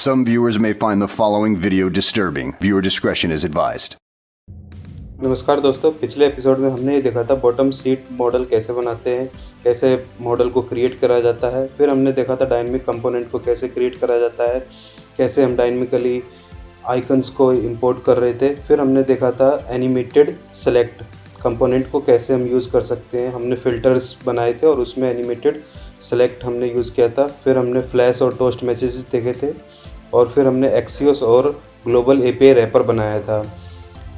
Some viewers may find the following video disturbing. Viewer discretion is advised. नमस्कार दोस्तों, पिछले episode में हमने ये देखा था बॉटम सीट मॉडल कैसे बनाते हैं, कैसे मॉडल को क्रिएट करा जाता है। फिर हमने देखा था डायनेमिक कंपोनेंट को कैसे क्रिएट करा जाता है, कैसे हम डायनेमिकली आइकन्स को इंपोर्ट कर रहे थे। फिर हमने देखा था एनिमेटेड सेलेक्ट कंपोनेंट को कैसे हम यूज़ कर सकते हैं। हमने फ़िल्टर्स बनाए थे और उसमें एनिमेटेड सेलेक्ट हमने यूज़ किया था। फिर हमने फ्लैश और टोस्ट मैसेजेस देखे थे और फिर हमने एक्सियोस और ग्लोबल एपीआई रैपर बनाया था।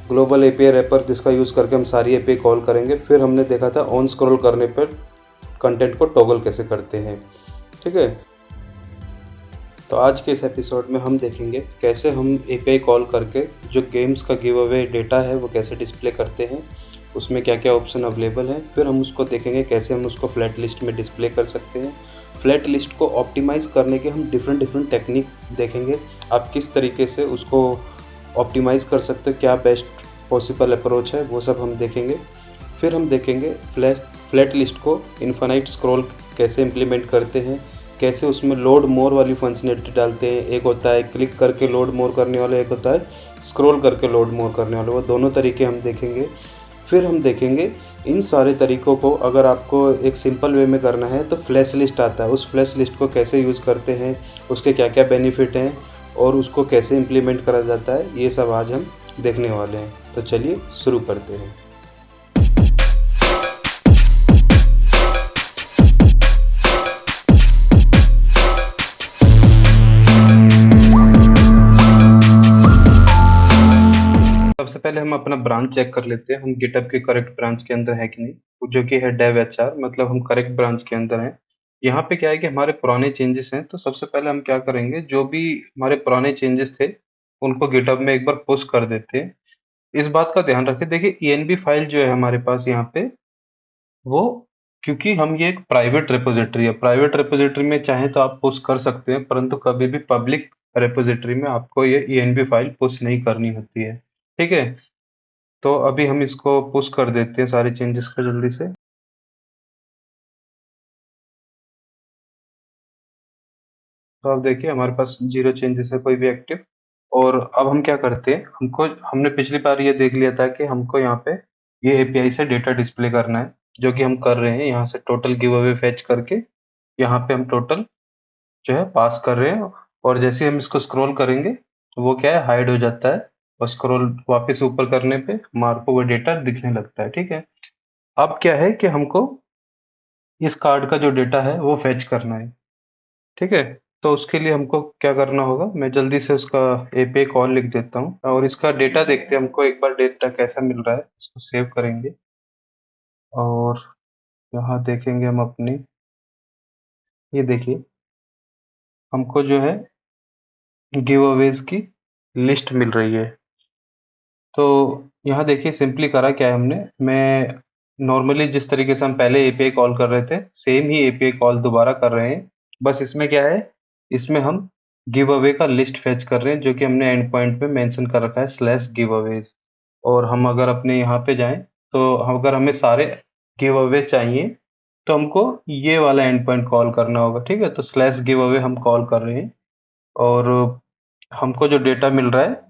ग्लोबल एपीआई रैपर जिसका यूज़ करके हम सारी एपीआई कॉल करेंगे। फिर हमने देखा था ऑन स्क्रॉल करने पर कंटेंट को टॉगल कैसे करते हैं। ठीक है, तो आज के इस एपिसोड में हम देखेंगे कैसे हम एपीआई कॉल करके जो गेम्स का गिव अवे डेटा है वो कैसे डिस्प्ले करते हैं, उसमें क्या क्या ऑप्शन अवेलेबल हैं। फिर हम उसको देखेंगे कैसे हम उसको फ्लैट लिस्ट में डिस्प्ले कर सकते हैं। फ्लैट लिस्ट को ऑप्टिमाइज़ करने के हम डिफरेंट टेक्निक देखेंगे, आप किस तरीके से उसको ऑप्टिमाइज़ कर सकते हो, क्या बेस्ट पॉसिबल अप्रोच है, वो सब हम देखेंगे। फिर हम देखेंगे फ्लैट लिस्ट को इन्फिनाइट स्क्रॉल कैसे इम्प्लीमेंट करते हैं, कैसे उसमें लोड मोर वाली फंक्शनलिटी डालते हैं। एक होता है क्लिक करके लोड मोर करने वाला, एक होता है स्क्रॉल करके लोड मोर करने वाला, वो दोनों तरीके हम देखेंगे। फिर हम देखेंगे इन सारे तरीक़ों को अगर आपको एक सिंपल वे में करना है तो फ्लैश लिस्ट आता है, उस फ्लैश लिस्ट को कैसे यूज़ करते हैं, उसके क्या क्या बेनिफिट हैं और उसको कैसे इम्प्लीमेंट करा जाता है, ये सब आज हम देखने वाले हैं। तो चलिए शुरू करते हैं। सबसे पहले हम अपना ब्रांच चेक कर लेते हैं, हम गिटहब के करेक्ट ब्रांच के अंदर है कि नहीं, जो कि है डेव एचआर, मतलब हम करेक्ट ब्रांच के अंदर हैं। यहाँ पे क्या है कि हमारे पुराने चेंजेस हैं, तो सबसे पहले हम क्या करेंगे, जो भी हमारे पुराने चेंजेस थे उनको गिटहब में एक बार पुश कर देते हैं। इस बात का ध्यान रखें, देखिए env फाइल जो है हमारे पास यहाँ पे, वो क्योंकि हम ये एक प्राइवेट रिपोजिटरी है, प्राइवेट रिपोजिटरी में चाहे तो आप पुश कर सकते हैं, परंतु कभी भी पब्लिक रिपोजिटरी में आपको ये env फाइल पुश नहीं करनी होती है। ठीक है, तो अभी हम इसको पुश कर देते हैं सारे चेंजेस को जल्दी से। तो अब देखिए हमारे पास 0 चेंजेस है, कोई भी एक्टिव। और अब हम क्या करते हैं, हमने पिछली बार ये देख लिया था कि हमको यहाँ पे ये एपीआई से डेटा डिस्प्ले करना है, जो कि हम कर रहे हैं। यहाँ से टोटल गिव अवे फेच करके यहाँ पे हम टोटल जो है पास कर रहे हैं, और जैसे ही हम इसको स्क्रॉल करेंगे तो वो क्या है, हाइड हो जाता है, और स्क्रॉल वापस ऊपर करने पे हमारे को वो डेटा दिखने लगता है। ठीक है, अब क्या है कि हमको इस कार्ड का जो डेटा है वो फेच करना है। ठीक है, तो उसके लिए हमको क्या करना होगा, मैं जल्दी से उसका एपीआई कॉल लिख देता हूँ और इसका डेटा देखते हैं हमको एक बार डेटा कैसा मिल रहा है। इसको सेव करेंगे और यहाँ देखेंगे हम अपनी, ये देखिए हमको जो है गिव अवेज की लिस्ट मिल रही है। तो यहाँ देखिए सिंपली करा क्या है हमने, मैं नॉर्मली जिस तरीके से हम पहले एपीआई कॉल कर रहे थे सेम ही एपीआई कॉल दोबारा कर रहे हैं। बस इसमें क्या है, इसमें हम गिव अवे का लिस्ट फेच कर रहे हैं, जो कि हमने एंड पॉइंट पे मेंशन कर रखा है स्लैश गिव अवेज। और हम अगर अपने यहाँ पे जाएं तो अगर हमें सारे गिव अवे चाहिए तो हमको ये वाला एंड पॉइंट कॉल करना होगा। ठीक है, तो स्लैश गिव अवे हम कॉल कर रहे हैं और हमको जो डेटा मिल रहा है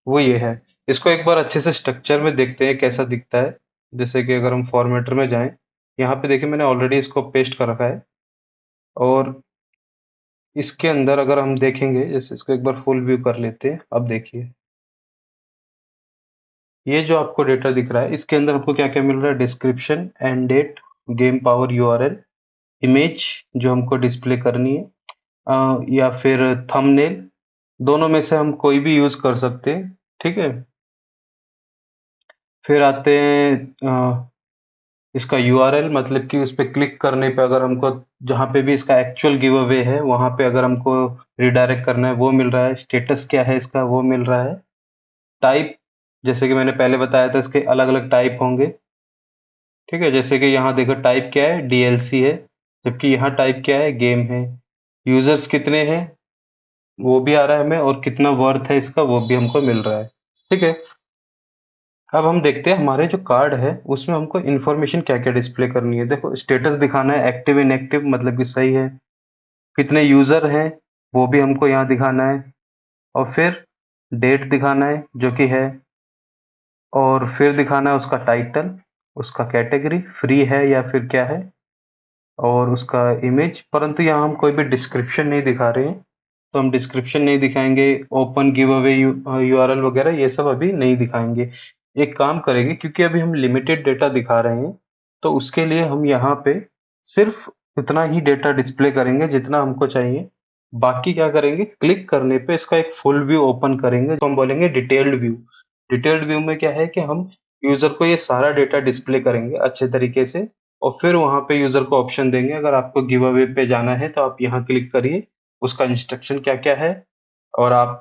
वो ये है। इसको एक बार अच्छे से स्ट्रक्चर में देखते हैं कैसा दिखता है। जैसे कि अगर हम फॉर्मेटर में जाएं, यहाँ पे देखिए मैंने ऑलरेडी इसको पेस्ट कर रखा है, और इसके अंदर अगर हम देखेंगे, जैसे इसको एक बार फुल व्यू कर लेते हैं। अब देखिए ये जो आपको डेटा दिख रहा है इसके अंदर आपको क्या क्या मिल रहा है, description, and date, game power URL, image जो हमको डिस्प्ले करनी है, या फिर थंबनेल, दोनों में से हम कोई भी यूज कर सकते हैं। ठीक है, फिर आते हैं इसका यूआरएल, मतलब कि उस पे क्लिक करने पे अगर हमको जहाँ पे भी इसका एक्चुअल गिव अवे है वहाँ पे अगर हमको रिडायरेक्ट करना है वो मिल रहा है। स्टेटस क्या है इसका वो मिल रहा है। टाइप, जैसे कि मैंने पहले बताया था इसके अलग अलग टाइप होंगे। ठीक है, जैसे कि यहाँ देखो टाइप क्या है, डीएलसी है, जबकि यहाँ टाइप क्या है, गेम है। यूजर्स कितने हैं वो भी आ रहा है हमें, और कितना वर्थ है इसका वो भी हमको मिल रहा है। ठीक है, अब हम देखते हैं हमारे जो कार्ड है उसमें हमको इन्फॉर्मेशन क्या क्या डिस्प्ले करनी है। देखो स्टेटस दिखाना है, एक्टिव इनएक्टिव मतलब कि सही है, कितने यूजर हैं, वो भी हमको यहाँ दिखाना है, और फिर डेट दिखाना है जो कि है, और फिर दिखाना है उसका टाइटल, उसका कैटेगरी फ्री है या फिर क्या है, और उसका इमेज। परंतु यहाँ हम कोई भी डिस्क्रिप्शन नहीं दिखा रहे हैं, तो हम डिस्क्रिप्शन नहीं दिखाएंगे, ओपन गिव अवे यूआरएल वगैरह ये सब अभी नहीं दिखाएंगे। एक काम करेंगे, क्योंकि अभी हम लिमिटेड डेटा दिखा रहे हैं, तो उसके लिए हम यहाँ पे सिर्फ उतना ही डेटा डिस्प्ले करेंगे जितना हमको चाहिए। बाकी क्या करेंगे, क्लिक करने पे इसका एक फुल व्यू ओपन करेंगे, तो हम बोलेंगे डिटेल्ड व्यू। डिटेल्ड व्यू में क्या है कि हम यूजर को ये सारा डेटा डिस्प्ले करेंगे अच्छे तरीके से, और फिर वहाँ पे यूजर को ऑप्शन देंगे, अगर आपको गिव अवे पे जाना है तो आप यहाँ क्लिक करिए, उसका इंस्ट्रक्शन क्या क्या है, और आप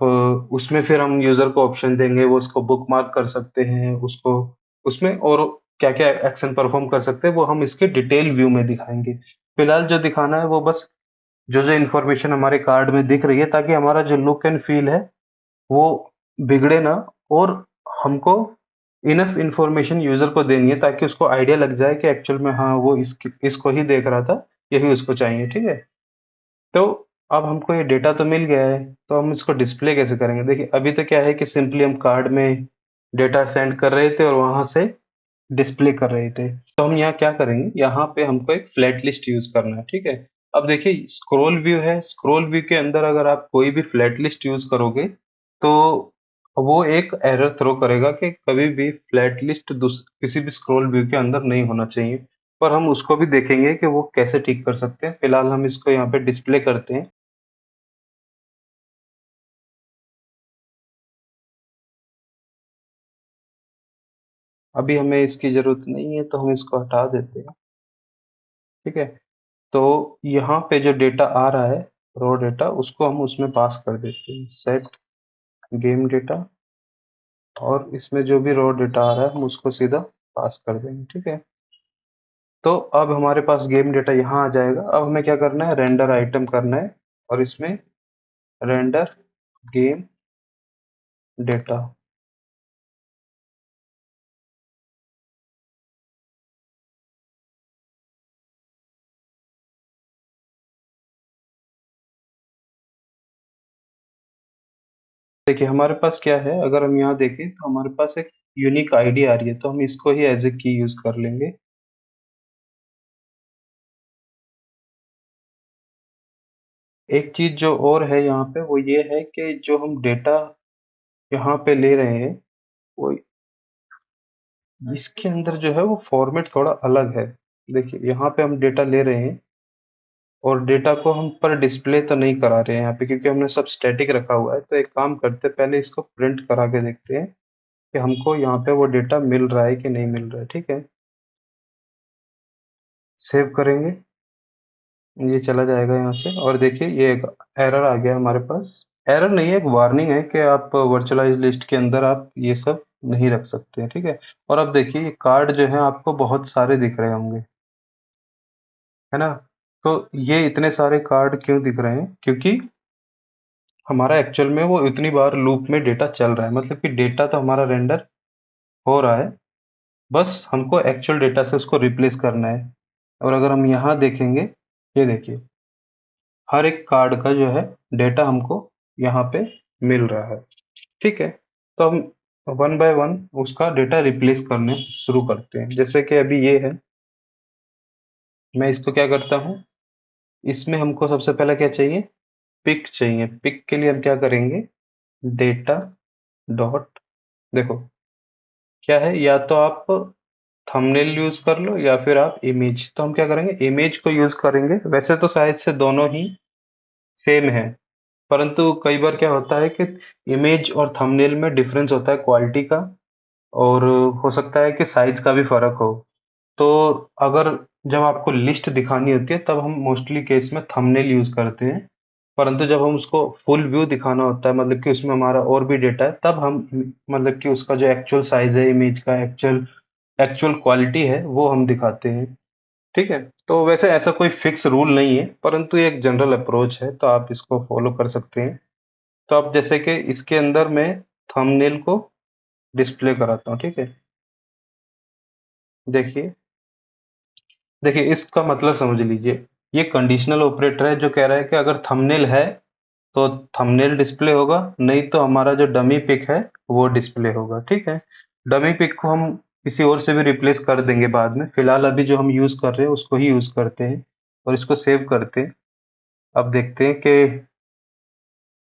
उसमें फिर हम यूजर को ऑप्शन देंगे, वो उसको बुक मार्क कर सकते हैं उसको उसमें, और क्या क्या एक्शन परफॉर्म कर सकते हैं वो हम इसके डिटेल व्यू में दिखाएंगे। फिलहाल जो दिखाना है वो बस जो जो इन्फॉर्मेशन हमारे कार्ड में दिख रही है, ताकि हमारा जो लुक एंड फील है वो बिगड़े ना, और हमको इनफ इंफॉर्मेशन यूजर को देनी है ताकि उसको आइडिया लग जाए कि एक्चुअल में हाँ वो इसको ही देख रहा था, यही उसको चाहिए। ठीक है, तो अब हमको ये डेटा तो मिल गया है, तो हम इसको डिस्प्ले कैसे करेंगे। देखिए अभी तो क्या है कि सिंपली हम कार्ड में डेटा सेंड कर रहे थे और वहां से डिस्प्ले कर रहे थे। तो हम यहाँ क्या करेंगे, यहाँ पे हमको एक फ्लैट लिस्ट यूज करना है। ठीक है, अब देखिए स्क्रॉल व्यू है, स्क्रॉल व्यू के अंदर अगर आप कोई भी फ्लैट लिस्ट यूज करोगे तो वो एक एरर थ्रो करेगा कि कभी भी फ्लैट लिस्ट किसी भी स्क्रॉल व्यू के अंदर नहीं होना चाहिए। पर हम उसको भी देखेंगे कि वो कैसे ठीक कर सकते हैं। फिलहाल हम इसको यहाँ पे डिस्प्ले करते हैं। अभी हमें इसकी जरूरत नहीं है तो हम इसको हटा देते हैं। ठीक है, तो यहाँ पे जो डेटा आ रहा है रॉ डेटा, उसको हम उसमें पास कर देते हैं, सेट गेम डेटा, और इसमें जो भी रॉ डेटा आ रहा है हम उसको सीधा पास कर देंगे। ठीक है, तो अब हमारे पास गेम डेटा यहाँ आ जाएगा। अब हमें क्या करना है, रेंडर आइटम करना है, और इसमें रेंडर गेम डेटा। देखिए हमारे पास क्या है, अगर हम यहाँ देखें तो हमारे पास एक यूनिक आईडी आ रही है, तो हम इसको ही एज ए की यूज कर लेंगे। एक चीज जो और है यहाँ पे वो ये है कि जो हम डेटा यहाँ पे ले रहे हैं, वो इसके अंदर जो है वो फॉर्मेट थोड़ा अलग है। देखिए यहाँ पे हम डेटा ले रहे हैं, और डेटा को हम पर डिस्प्ले तो नहीं करा रहे हैं यहाँ पे, क्योंकि हमने सब स्टैटिक रखा हुआ है। तो एक काम करते हैं, पहले इसको प्रिंट करा के देखते हैं कि हमको यहाँ पे वो डेटा मिल रहा है कि नहीं मिल रहा है। ठीक है, सेव करेंगे, ये चला जाएगा यहाँ से, और देखिए ये एक एरर आ गया हमारे पास। एरर नहीं है, एक वार्निंग है कि आप वर्चुअलाइज लिस्ट के अंदर आप ये सब नहीं रख सकते हैं। ठीक है, और अब देखिए ये कार्ड जो है आपको बहुत सारे दिख रहे होंगे, है ना। तो ये इतने सारे कार्ड क्यों दिख रहे हैं, क्योंकि हमारा एक्चुअल में वो इतनी बार लूप में डेटा चल रहा है, मतलब कि डेटा तो हमारा रेंडर हो रहा है, बस हमको एक्चुअल डेटा से उसको रिप्लेस करना है। और अगर हम यहाँ देखेंगे, ये देखिए हर एक कार्ड का जो है डेटा हमको यहाँ पे मिल रहा है। ठीक है, तो हम वन बाय वन उसका डेटा रिप्लेस करने शुरू करते हैं। जैसे कि अभी ये है, मैं इसको क्या करता हूँ, इसमें हमको सबसे पहले क्या चाहिए, पिक चाहिए। पिक के लिए हम क्या करेंगे, डेटा डॉट, देखो क्या है, या तो आप थंबनेल यूज कर लो या फिर आप इमेज। तो हम क्या करेंगे, इमेज को यूज करेंगे। वैसे तो शायद से दोनों ही सेम है, परंतु कई बार क्या होता है कि इमेज और थंबनेल में डिफरेंस होता है क्वालिटी का, और हो सकता है कि साइज का भी फर्क हो। तो अगर जब आपको लिस्ट दिखानी होती है तब हम मोस्टली केस में थंबनेल यूज करते हैं, परंतु जब हम उसको फुल व्यू दिखाना होता है, मतलब कि उसमें हमारा और भी डेटा है, तब हम मतलब कि उसका जो एक्चुअल साइज है इमेज का, एक्चुअल एक्चुअल क्वालिटी है वो हम दिखाते हैं। ठीक है, तो वैसे ऐसा कोई फिक्स रूल नहीं है, परंतु ये एक जनरल अप्रोच है, तो आप इसको फॉलो कर सकते हैं। तो अब जैसे कि इसके अंदर मैं थंबनेल को डिस्प्ले कराता हूँ। ठीक है, देखिए देखिए इसका मतलब समझ लीजिए, ये कंडीशनल ऑपरेटर है जो कह रहा है कि अगर थंबनेल है तो थंबनेल डिस्प्ले होगा, नहीं तो हमारा जो डमी पिक है वो डिस्प्ले होगा, ठीक है। डमी पिक को हम किसी और से भी रिप्लेस कर देंगे बाद में, फिलहाल अभी जो हम यूज कर रहे हैं उसको ही यूज करते हैं और इसको सेव करते हैं। अब देखते हैं कि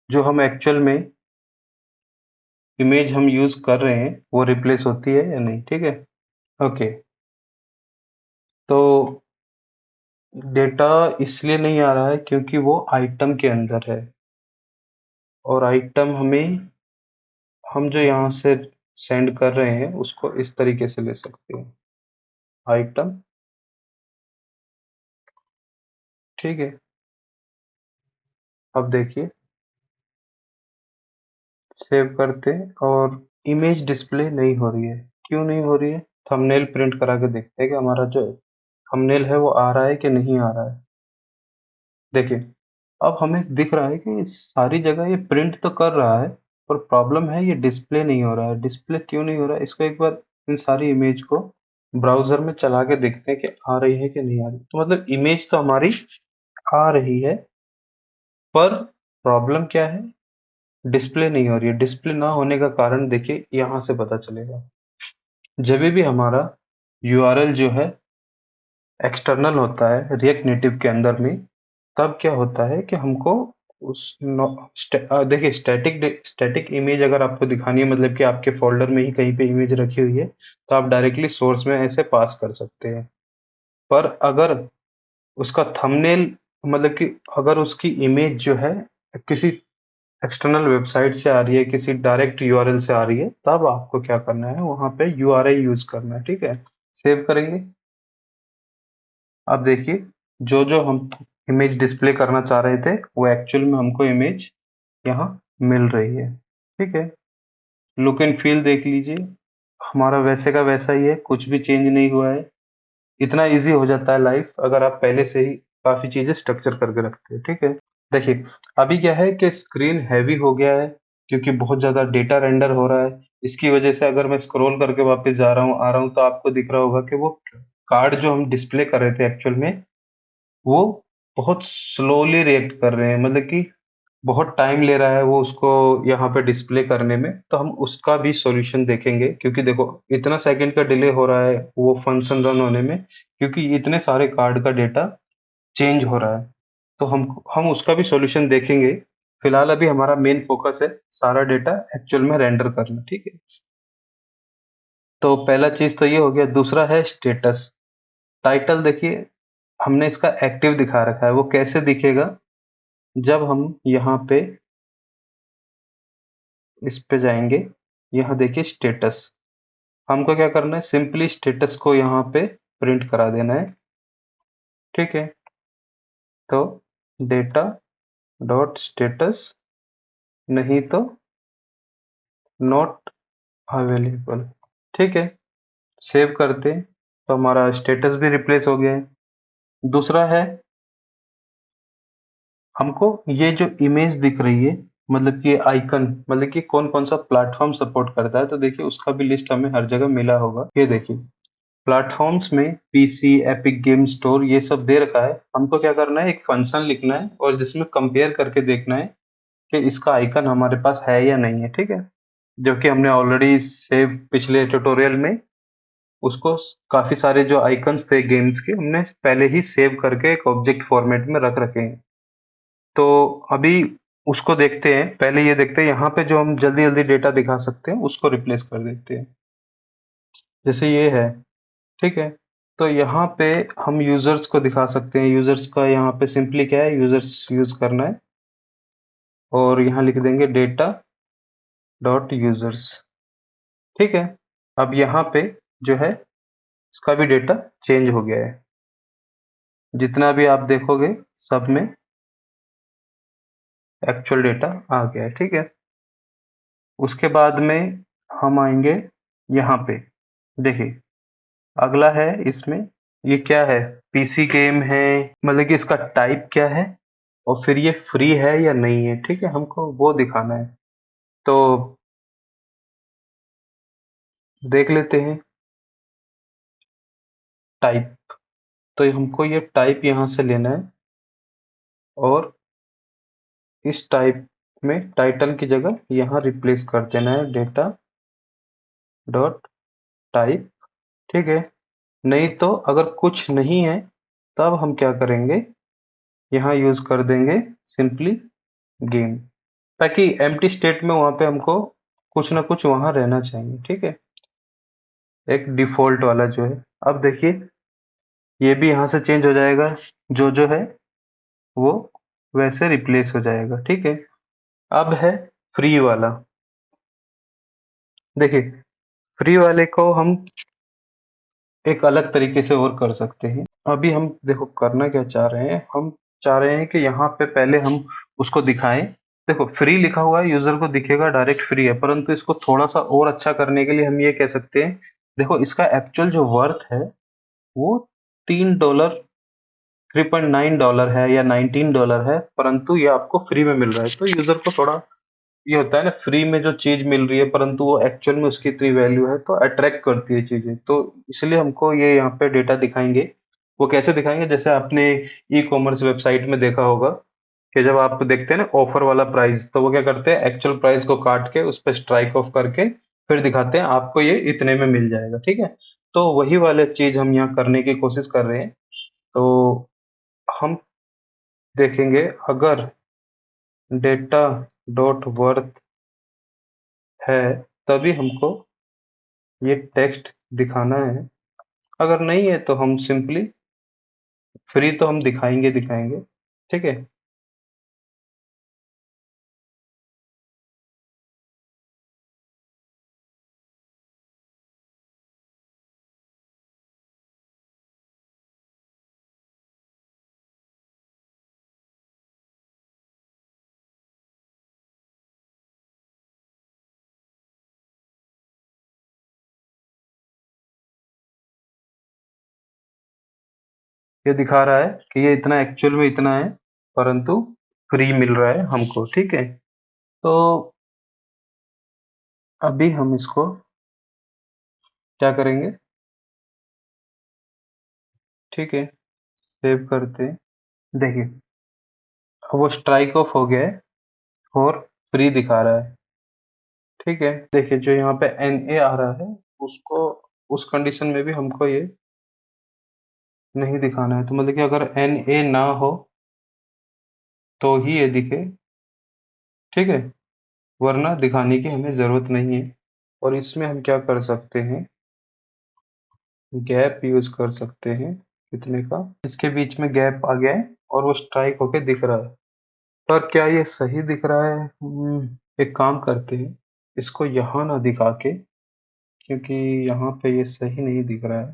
जो हम एक्चुअल में इमेज हम यूज कर रहे हैं वो रिप्लेस होती है या नहीं, ठीक है। ओके, तो डेटा इसलिए नहीं आ रहा है क्योंकि वो आइटम के अंदर है, और आइटम हम जो यहाँ से सेंड कर रहे हैं उसको इस तरीके से ले सकते हैं, आइटम, ठीक है। अब देखिए, सेव करते हैं और इमेज डिस्प्ले नहीं हो रही है। क्यों नहीं हो रही है? थंबनेल प्रिंट करा के देखते हैं कि हमारा जो थंबनेल है वो आ रहा है कि नहीं आ रहा है। देखिए, अब हमें दिख रहा है कि सारी जगह ये प्रिंट तो कर रहा है, पर प्रॉब्लम है ये डिस्प्ले नहीं हो रहा है। डिस्प्ले क्यों नहीं हो रहा है? इसको एक बार इन सारी इमेज को ब्राउज़र में चला के देखते हैं कि आ रही है कि नहीं आ रही। तो मतलब इमेज तो हमारी आ रही है, पर प्रॉब्लम क्या है? डिस्प्ले नहीं हो रही है। डिस्प्ले ना होने का कारण देखिए यहाँ से पता चलेगा। जभी भी हमारा यूआरएल जो है एक्सटर्नल होता है रिएक्ट नेटिव के अंदर में, तब क्या होता है कि हमको देखिए, स्टैटिक इमेज अगर आपको दिखानी है, मतलब कि आपके फोल्डर में ही कहीं पे इमेज रखी हुई है, तो आप डायरेक्टली सोर्स में ऐसे पास कर सकते हैं। पर अगर उसका थंबनेल, मतलब कि अगर उसकी इमेज जो है किसी एक्सटर्नल वेबसाइट से आ रही है, किसी डायरेक्ट यूआरएल से आ रही है, तब आपको क्या करना है, वहां पे यूआरएल यूज करना है, ठीक है। सेव करेंगे। अब देखिए, जो हम इमेज डिस्प्ले करना चाह रहे थे वो एक्चुअल में हमको इमेज यहाँ मिल रही है, ठीक है। लुक एंड फील देख लीजिए, हमारा वैसे का वैसा ही है, कुछ भी चेंज नहीं हुआ है। इतना इजी हो जाता है लाइफ अगर आप पहले से ही काफी चीजें स्ट्रक्चर करके रखते हैं, ठीक है। देखिए, अभी क्या है कि स्क्रीन हैवी हो गया है क्योंकि बहुत ज़्यादा डेटा रेंडर हो रहा है। इसकी वजह से अगर मैं स्क्रॉल करके वापस जा रहा हूँ, आ रहा हूँ, तो आपको दिख रहा होगा कि वो कार्ड जो हम डिस्प्ले कर रहे थे एक्चुअल में, वो बहुत स्लोली रिएक्ट कर रहे हैं, मतलब कि बहुत टाइम ले रहा है वो उसको यहाँ पे डिस्प्ले करने में। तो हम उसका भी सॉल्यूशन देखेंगे, क्योंकि देखो इतना सेकंड का डिले हो रहा है वो फंक्शन रन होने में, क्योंकि इतने सारे कार्ड का डेटा चेंज हो रहा है। तो हम उसका भी सॉल्यूशन देखेंगे। फिलहाल अभी हमारा मेन फोकस है सारा डेटा एक्चुअल में रेंडर करना, ठीक है। तो पहला चीज तो ये हो गया। दूसरा है स्टेटस। टाइटल देखिए, हमने इसका एक्टिव दिखा रखा है। वो कैसे दिखेगा? जब हम यहाँ पे इस पे जाएंगे, यहाँ देखिए स्टेटस, हमको क्या करना है, सिंपली स्टेटस को यहाँ पे प्रिंट करा देना है, ठीक है। तो डेटा डॉट स्टेटस, नहीं तो नॉट अवेलेबल, ठीक है। सेव करते हैं तो हमारा स्टेटस भी रिप्लेस हो गया है। दूसरा है, हमको ये जो इमेज दिख रही है, मतलब कि आइकन, मतलब कि कौन कौन सा प्लेटफॉर्म सपोर्ट करता है, तो देखिए उसका भी लिस्ट हमें हर जगह मिला होगा। ये देखिए, प्लेटफॉर्म्स में पीसी, एपिक गेम स्टोर, ये सब दे रखा है। हमको क्या करना है, एक फंक्शन लिखना है और जिसमें कंपेयर करके देखना है कि इसका आइकन हमारे पास है या नहीं है, ठीक है। जो कि हमने ऑलरेडी सेव पिछले ट्यूटोरियल में उसको, काफी सारे जो आइकन्स थे गेम्स के, हमने पहले ही सेव करके एक ऑब्जेक्ट फॉर्मेट में रख रखे हैं। तो अभी उसको देखते हैं। पहले ये देखते हैं यहाँ पे जो हम जल्दी जल्दी डेटा दिखा सकते हैं उसको रिप्लेस कर देते हैं। जैसे ये है, ठीक है। तो यहाँ पे हम यूजर्स को दिखा सकते हैं। यूजर्स का यहाँ पे सिंपली क्या है, यूजर्स यूज करना है और यहाँ लिख देंगे डेटा डॉट यूजर्स, ठीक है। अब यहाँ पे जो है इसका भी डेटा चेंज हो गया है। जितना भी आप देखोगे सब में एक्चुअल डेटा आ गया है, ठीक है। उसके बाद में हम आएंगे यहाँ पे। देखिए, अगला है इसमें, ये क्या है, पीसी गेम है, मतलब कि इसका टाइप क्या है और फिर ये फ्री है या नहीं है, ठीक है, हमको वो दिखाना है। तो देख लेते हैं टाइप। तो हमको ये टाइप यहाँ से लेना है और इस टाइप में टाइटल की जगह यहाँ रिप्लेस कर देना है डेटा डॉट टाइप, ठीक है। नहीं तो अगर कुछ नहीं है तब हम क्या करेंगे, यहाँ यूज कर देंगे सिंपली गेम, ताकि एम्प्टी स्टेट में वहां पे हमको कुछ ना कुछ वहां रहना चाहिए, ठीक है, एक डिफॉल्ट वाला जो है। अब देखिए ये भी यहाँ से चेंज हो जाएगा, जो जो है वो वैसे रिप्लेस हो जाएगा, ठीक है। अब है फ्री वाला। देखिए फ्री वाले को हम एक अलग तरीके से और कर सकते हैं। अभी हम देखो करना क्या चाह रहे हैं, हम चाह रहे हैं कि यहाँ पे पहले हम उसको दिखाएं। देखो फ्री लिखा हुआ है, यूजर को दिखेगा डायरेक्ट फ्री है, परंतु इसको थोड़ा सा और अच्छा करने के लिए हम ये कह सकते हैं, देखो इसका एक्चुअल जो वर्थ है वो $3 $3.9 है या $19 है, परंतु ये आपको फ्री में मिल रहा है। तो यूजर को थोड़ा ये होता है ना, फ्री में जो चीज मिल रही है परंतु वो एक्चुअल में उसकी इतनी वैल्यू है, तो अट्रैक्ट करती है चीजें। तो इसलिए हमको ये यहाँ पे डेटा दिखाएंगे। वो कैसे दिखाएंगे, जैसे आपने ई कॉमर्स वेबसाइट में देखा होगा कि जब आप देखते हैं ना ऑफर वाला प्राइस, तो वो क्या करते हैं, एक्चुअल प्राइस को काट के उस पर स्ट्राइक ऑफ करके फिर दिखाते हैं आपको ये इतने में मिल जाएगा, ठीक है। तो वही वाले चीज हम यहाँ करने की कोशिश कर रहे हैं। तो हम देखेंगे अगर डेटा डॉट वर्थ है तभी हमको ये टेक्स्ट दिखाना है, अगर नहीं है तो हम सिंपली फ्री तो हम दिखाएंगे दिखाएंगे, ठीक है। ये दिखा रहा है कि ये इतना एक्चुअल में इतना है, परंतु फ्री मिल रहा है हमको, ठीक है। तो अभी हम इसको क्या करेंगे, ठीक है, सेव करते हैं। देखिए वो स्ट्राइक ऑफ हो गया है और फ्री दिखा रहा है, ठीक है। देखिए जो यहाँ पे NA आ रहा है उसको, उस कंडीशन में भी हमको ये नहीं दिखाना है। तो मतलब कि अगर NA ना हो तो ही ये दिखे, ठीक है, वरना दिखाने की हमें ज़रूरत नहीं है। और इसमें हम क्या कर सकते हैं, गैप यूज़ कर सकते हैं, कितने का, इसके बीच में गैप आ गया है और वो स्ट्राइक होके दिख रहा है। पर क्या ये सही दिख रहा है? एक काम करते हैं, इसको यहाँ ना दिखा के, क्योंकि यहाँ पे ये सही नहीं दिख रहा है,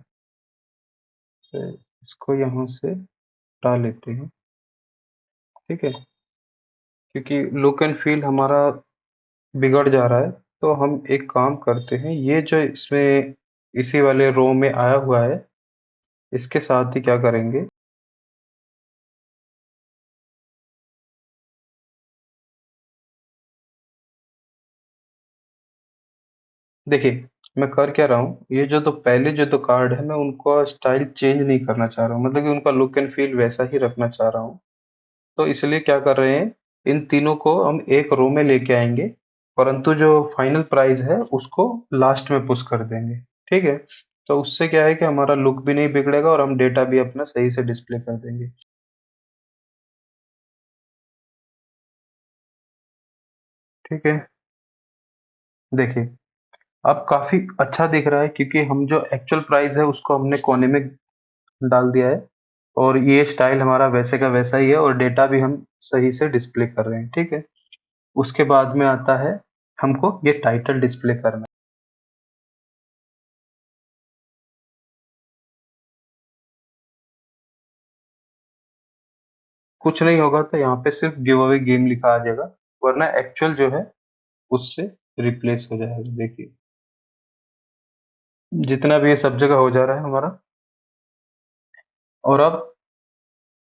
तो इसको यहाँ से हटा लेते हैं, ठीक है, क्योंकि लुक एंड फील हमारा बिगड़ जा रहा है। तो हम एक काम करते हैं, ये जो इसमें इसी वाले रो में आया हुआ है इसके साथ ही क्या करेंगे, देखिए मैं कर क्या रहा हूँ, ये जो तो पहले जो तो कार्ड है मैं उनको स्टाइल चेंज नहीं करना चाह रहा हूँ, मतलब कि उनका लुक एंड फील वैसा ही रखना चाह रहा हूँ। तो इसलिए क्या कर रहे हैं, इन तीनों को हम एक रो में लेके आएंगे, परंतु जो फाइनल प्राइस है उसको लास्ट में पुश कर देंगे, ठीक है। तो उससे क्या है कि हमारा लुक भी नहीं बिगड़ेगा और हम डेटा भी अपना सही से डिस्प्ले कर देंगे, ठीक है। देखिए अब काफी अच्छा दिख रहा है, क्योंकि हम जो एक्चुअल प्राइस है उसको हमने कोने में डाल दिया है और ये स्टाइल हमारा वैसे का वैसा ही है और डेटा भी हम सही से डिस्प्ले कर रहे हैं, ठीक है। उसके बाद में आता है हमको ये टाइटल डिस्प्ले करना है। कुछ नहीं होगा तो यहाँ पे सिर्फ गिव अवे गेम लिखा आ जाएगा, वरना एक्चुअल जो है उससे रिप्लेस हो जाएगा। देखिए जितना भी ये सब जगह हो जा रहा है हमारा। और अब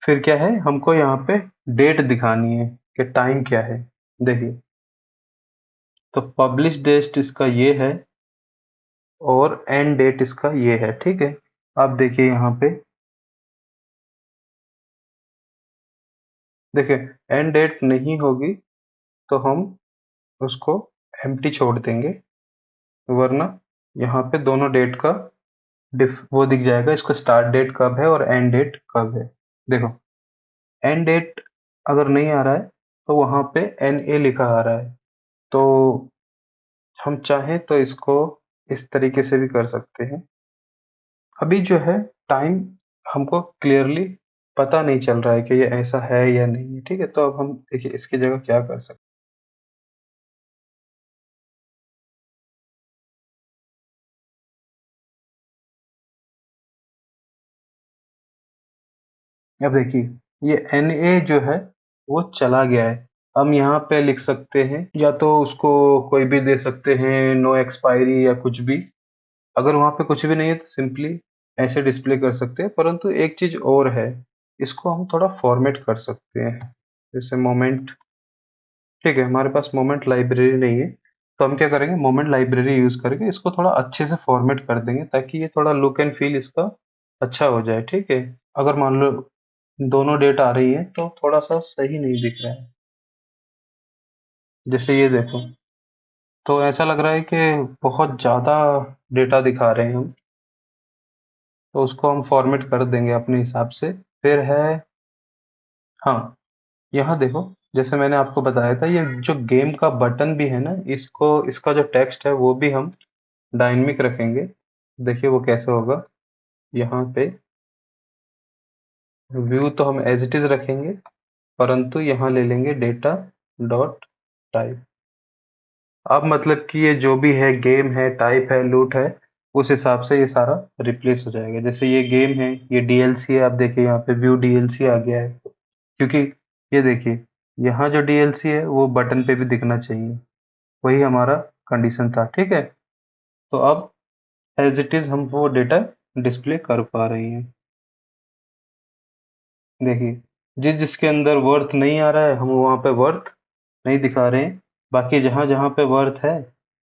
फिर क्या है, हमको यहाँ पे डेट दिखानी है कि टाइम क्या है। देखिए तो पब्लिश डेट इसका ये है और एंड डेट इसका ये है, ठीक है। अब देखिए यहाँ पे देखिए एंड डेट नहीं होगी तो हम उसको एम्प्टी छोड़ देंगे, वरना यहाँ पे दोनों डेट का वो दिख जाएगा, इसका स्टार्ट डेट कब है और एंड डेट कब है। देखो एंड डेट अगर नहीं आ रहा है तो वहाँ पे NA लिखा आ रहा है, तो हम चाहें तो इसको इस तरीके से भी कर सकते हैं। अभी जो है टाइम हमको क्लियरली पता नहीं चल रहा है कि ये ऐसा है या नहीं है, ठीक है। तो अब हम देखिए इसकी जगह क्या कर सकते हैं। अब देखिए ये NA जो है वो चला गया है। हम यहाँ पे लिख सकते हैं, या तो उसको कोई भी दे सकते हैं, नो एक्सपायरी या कुछ भी। अगर वहाँ पे कुछ भी नहीं है तो सिंपली ऐसे डिस्प्ले कर सकते हैं, परंतु एक चीज और है, इसको हम थोड़ा फॉर्मेट कर सकते हैं। जैसे मोमेंट, ठीक है, हमारे पास मोमेंट लाइब्रेरी नहीं है, तो हम क्या करेंगे, मोमेंट लाइब्रेरी यूज करके इसको थोड़ा अच्छे से फॉर्मेट कर देंगे ताकि ये थोड़ा लुक एंड फील इसका अच्छा हो जाए, ठीक है। अगर मान लो दोनों डेट आ रही है तो थोड़ा सा सही नहीं दिख रहा है, जैसे ये देखो, तो ऐसा लग रहा है कि बहुत ज्यादा डेटा दिखा रहे हैं हम, तो उसको हम फॉर्मेट कर देंगे अपने हिसाब से। फिर है, हाँ, यहाँ देखो, जैसे मैंने आपको बताया था, ये जो गेम का बटन भी है ना, इसको, इसका जो टेक्स्ट है वो भी हम डायनेमिक रखेंगे। देखिए वो कैसे होगा, यहाँ पे व्यू तो हम एज इट इज रखेंगे, परंतु यहाँ ले लेंगे डेटा डॉट टाइप। अब मतलब कि ये जो भी है, गेम है, टाइप है, लूट है, उस हिसाब से ये सारा रिप्लेस हो जाएगा। जैसे ये गेम है, ये DLC है, आप देखिए यहाँ पे व्यू DLC आ गया है, क्योंकि ये देखिए यहाँ जो DLC है वो बटन पे भी दिखना चाहिए, वही हमारा कंडीशन था, ठीक है। तो अब एज इट इज हम वो डेटा डिस्प्ले कर पा रहे हैं। देखिए जिस जिसके अंदर वर्थ नहीं आ रहा है हम वहाँ पे वर्थ नहीं दिखा रहे हैं, बाकी जहाँ जहाँ पे वर्थ है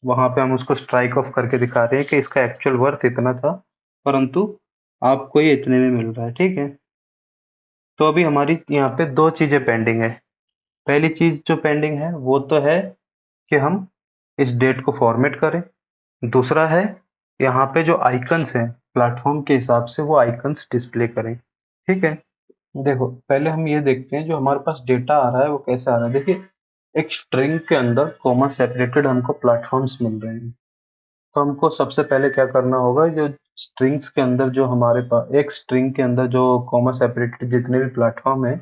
वहाँ पे हम उसको स्ट्राइक ऑफ करके दिखा रहे हैं कि इसका एक्चुअल वर्थ इतना था, परंतु आपको ये इतने में मिल रहा है, ठीक है। तो अभी हमारी यहाँ पे दो चीजें पेंडिंग है। पहली चीज जो पेंडिंग है वो तो है कि हम इस डेट को फॉर्मेट करें। दूसरा है यहाँ पे जो आइकन्स हैं प्लेटफॉर्म के हिसाब से वो आइकन्स डिस्प्ले करें, ठीक है। देखो पहले हम ये देखते हैं जो हमारे पास डेटा आ रहा है वो कैसे आ रहा है। देखिए एक स्ट्रिंग के अंदर कॉमा सेपरेटेड हमको प्लेटफॉर्म्स मिल रहे हैं, तो हमको सबसे पहले क्या करना होगा, जो स्ट्रिंग्स के अंदर जो हमारे पास एक स्ट्रिंग के अंदर जो कॉमा सेपरेटेड जितने भी प्लेटफॉर्म है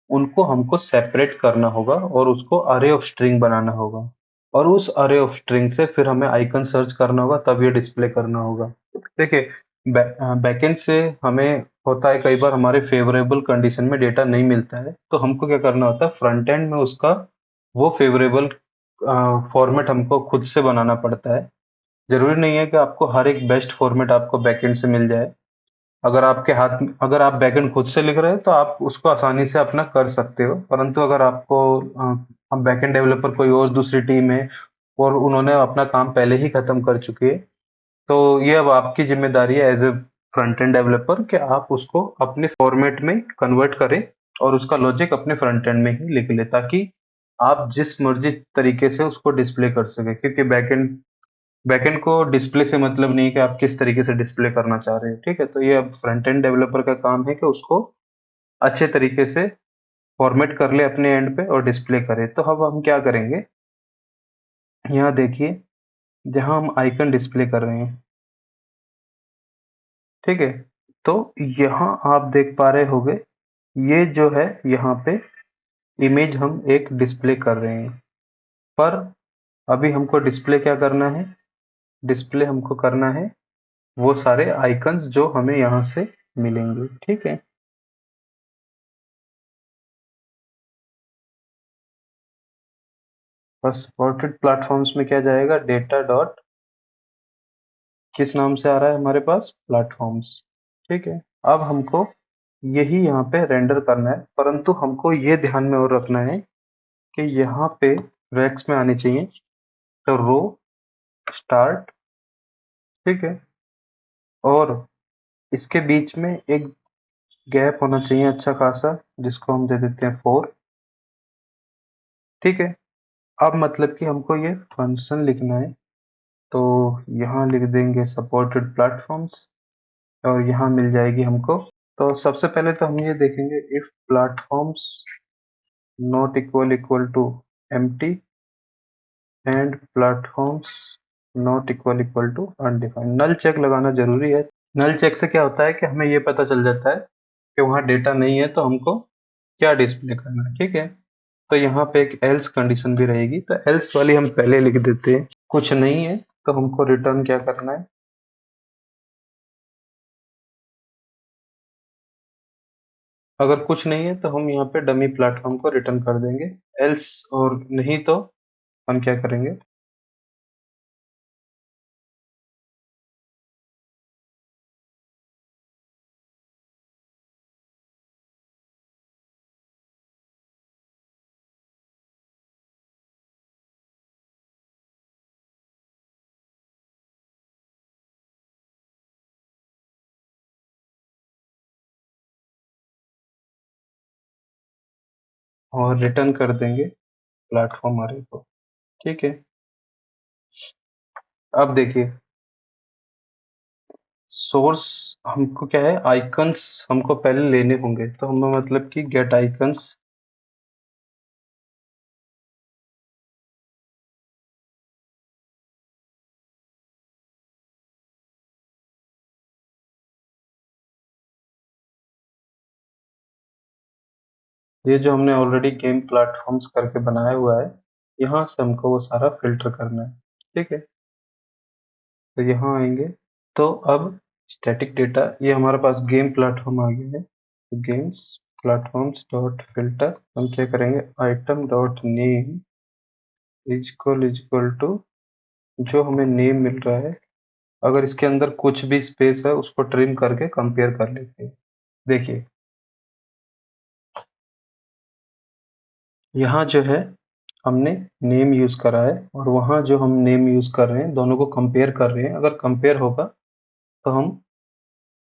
उनको हमको सेपरेट करना होगा और उसको अरे ऑफ स्ट्रिंग बनाना होगा, और उस अरे ऑफ स्ट्रिंग से फिर हमें आइकन सर्च करना होगा, तब ये डिस्प्ले करना होगा। देखिए बैकएंड से हमें होता है कई बार हमारे फेवरेबल कंडीशन में डेटा नहीं मिलता है, तो हमको क्या करना होता है, फ्रंट एंड में उसका वो फेवरेबल फॉर्मेट हमको खुद से बनाना पड़ता है। जरूरी नहीं है कि आपको हर एक बेस्ट फॉर्मेट आपको बैकएंड से मिल जाए। अगर आपके हाथ में, अगर आप बैकएंड खुद से लिख रहे हैं तो आप उसको आसानी से अपना कर सकते हो, परंतु अगर आपको हम बैकएंड डेवलपर कोई और दूसरी टीम है और उन्होंने अपना काम पहले ही खत्म कर चुके हैं, तो ये अब आपकी जिम्मेदारी है as a front end developer कि आप उसको अपने फॉर्मेट में कन्वर्ट करें और उसका लॉजिक अपने फ्रंट एंड में ही लिख ले, ताकि आप जिस मर्जी तरीके से उसको डिस्प्ले कर सके, क्योंकि बैकएंड को डिस्प्ले से मतलब नहीं है कि आप किस तरीके से डिस्प्ले करना चाह रहे हैं, ठीक है। तो ये अब फ्रंट एंड डेवलपर का काम है कि उसको अच्छे तरीके से फॉर्मेट कर ले अपने एंड पे और डिस्प्ले करे। तो अब हम क्या करेंगे, यहाँ देखिए जहाँ हम आइकन डिस्प्ले कर रहे हैं, ठीक है, तो यहाँ आप देख पा रहे होंगे ये जो है यहाँ पे इमेज हम एक डिस्प्ले कर रहे हैं, पर अभी हमको डिस्प्ले क्या करना है, डिस्प्ले हमको करना है वो सारे आइकन्स जो हमें यहाँ से मिलेंगे, ठीक है। बस सपोर्टेड प्लेटफॉर्म्स में क्या जाएगा, डेटा डॉट किस नाम से आ रहा है हमारे पास, प्लेटफॉर्म्स, ठीक है। अब हमको यही यहाँ पे रेंडर करना है, परंतु हमको ये ध्यान में और रखना है कि यहाँ पे रेक्स में आनी चाहिए, तो रो स्टार्ट, ठीक है, और इसके बीच में एक गैप होना चाहिए अच्छा खासा, जिसको हम दे देते हैं 4, ठीक है। अब मतलब कि हमको ये फंक्शन लिखना है, तो यहाँ लिख देंगे सपोर्टेड प्लेटफॉर्म्स और यहाँ मिल जाएगी हमको। तो सबसे पहले तो हम ये देखेंगे if platforms not equal to empty and platforms not equal to undefined. Null check लगाना जरूरी है। नल चेक से क्या होता है कि हमें ये पता चल जाता है कि वहाँ डेटा नहीं है, तो हमको क्या डिस्प्ले करना है। ठीक है, तो यहाँ पे एक एल्स कंडीशन भी रहेगी, तो एल्स वाली हम पहले लिख देते हैं। कुछ नहीं है तो हमको रिटर्न क्या करना है, अगर कुछ नहीं है तो हम यहाँ पे डमी प्लेटफॉर्म को रिटर्न कर देंगे। एल्स और नहीं तो हम क्या करेंगे, और रिटर्न कर देंगे प्लेटफॉर्म अरे को। ठीक है, अब देखिए सोर्स हमको क्या है, आइकन्स हमको पहले लेने होंगे, तो हमें मतलब कि गेट आइकन्स, ये जो हमने ऑलरेडी गेम प्लेटफॉर्म्स करके बनाया हुआ है, यहाँ से हमको वो सारा फिल्टर करना है। ठीक है, तो यहाँ आएंगे, तो अब स्टैटिक डेटा, ये हमारे पास गेम प्लेटफॉर्म आ गया है, तो गेम्स प्लेटफॉर्म्स डॉट फिल्टर हम क्या करेंगे, item dot name is equal to जो हमें नेम मिल रहा है, अगर इसके अंदर कुछ भी स्पेस है उसको ट्रिम करके कंपेयर कर लेते हैं। देखिए यहाँ जो है हमने नेम यूज करा है, और वहाँ जो हम नेम यूज कर रहे हैं, दोनों को कंपेयर कर रहे हैं, अगर कंपेयर होगा तो हम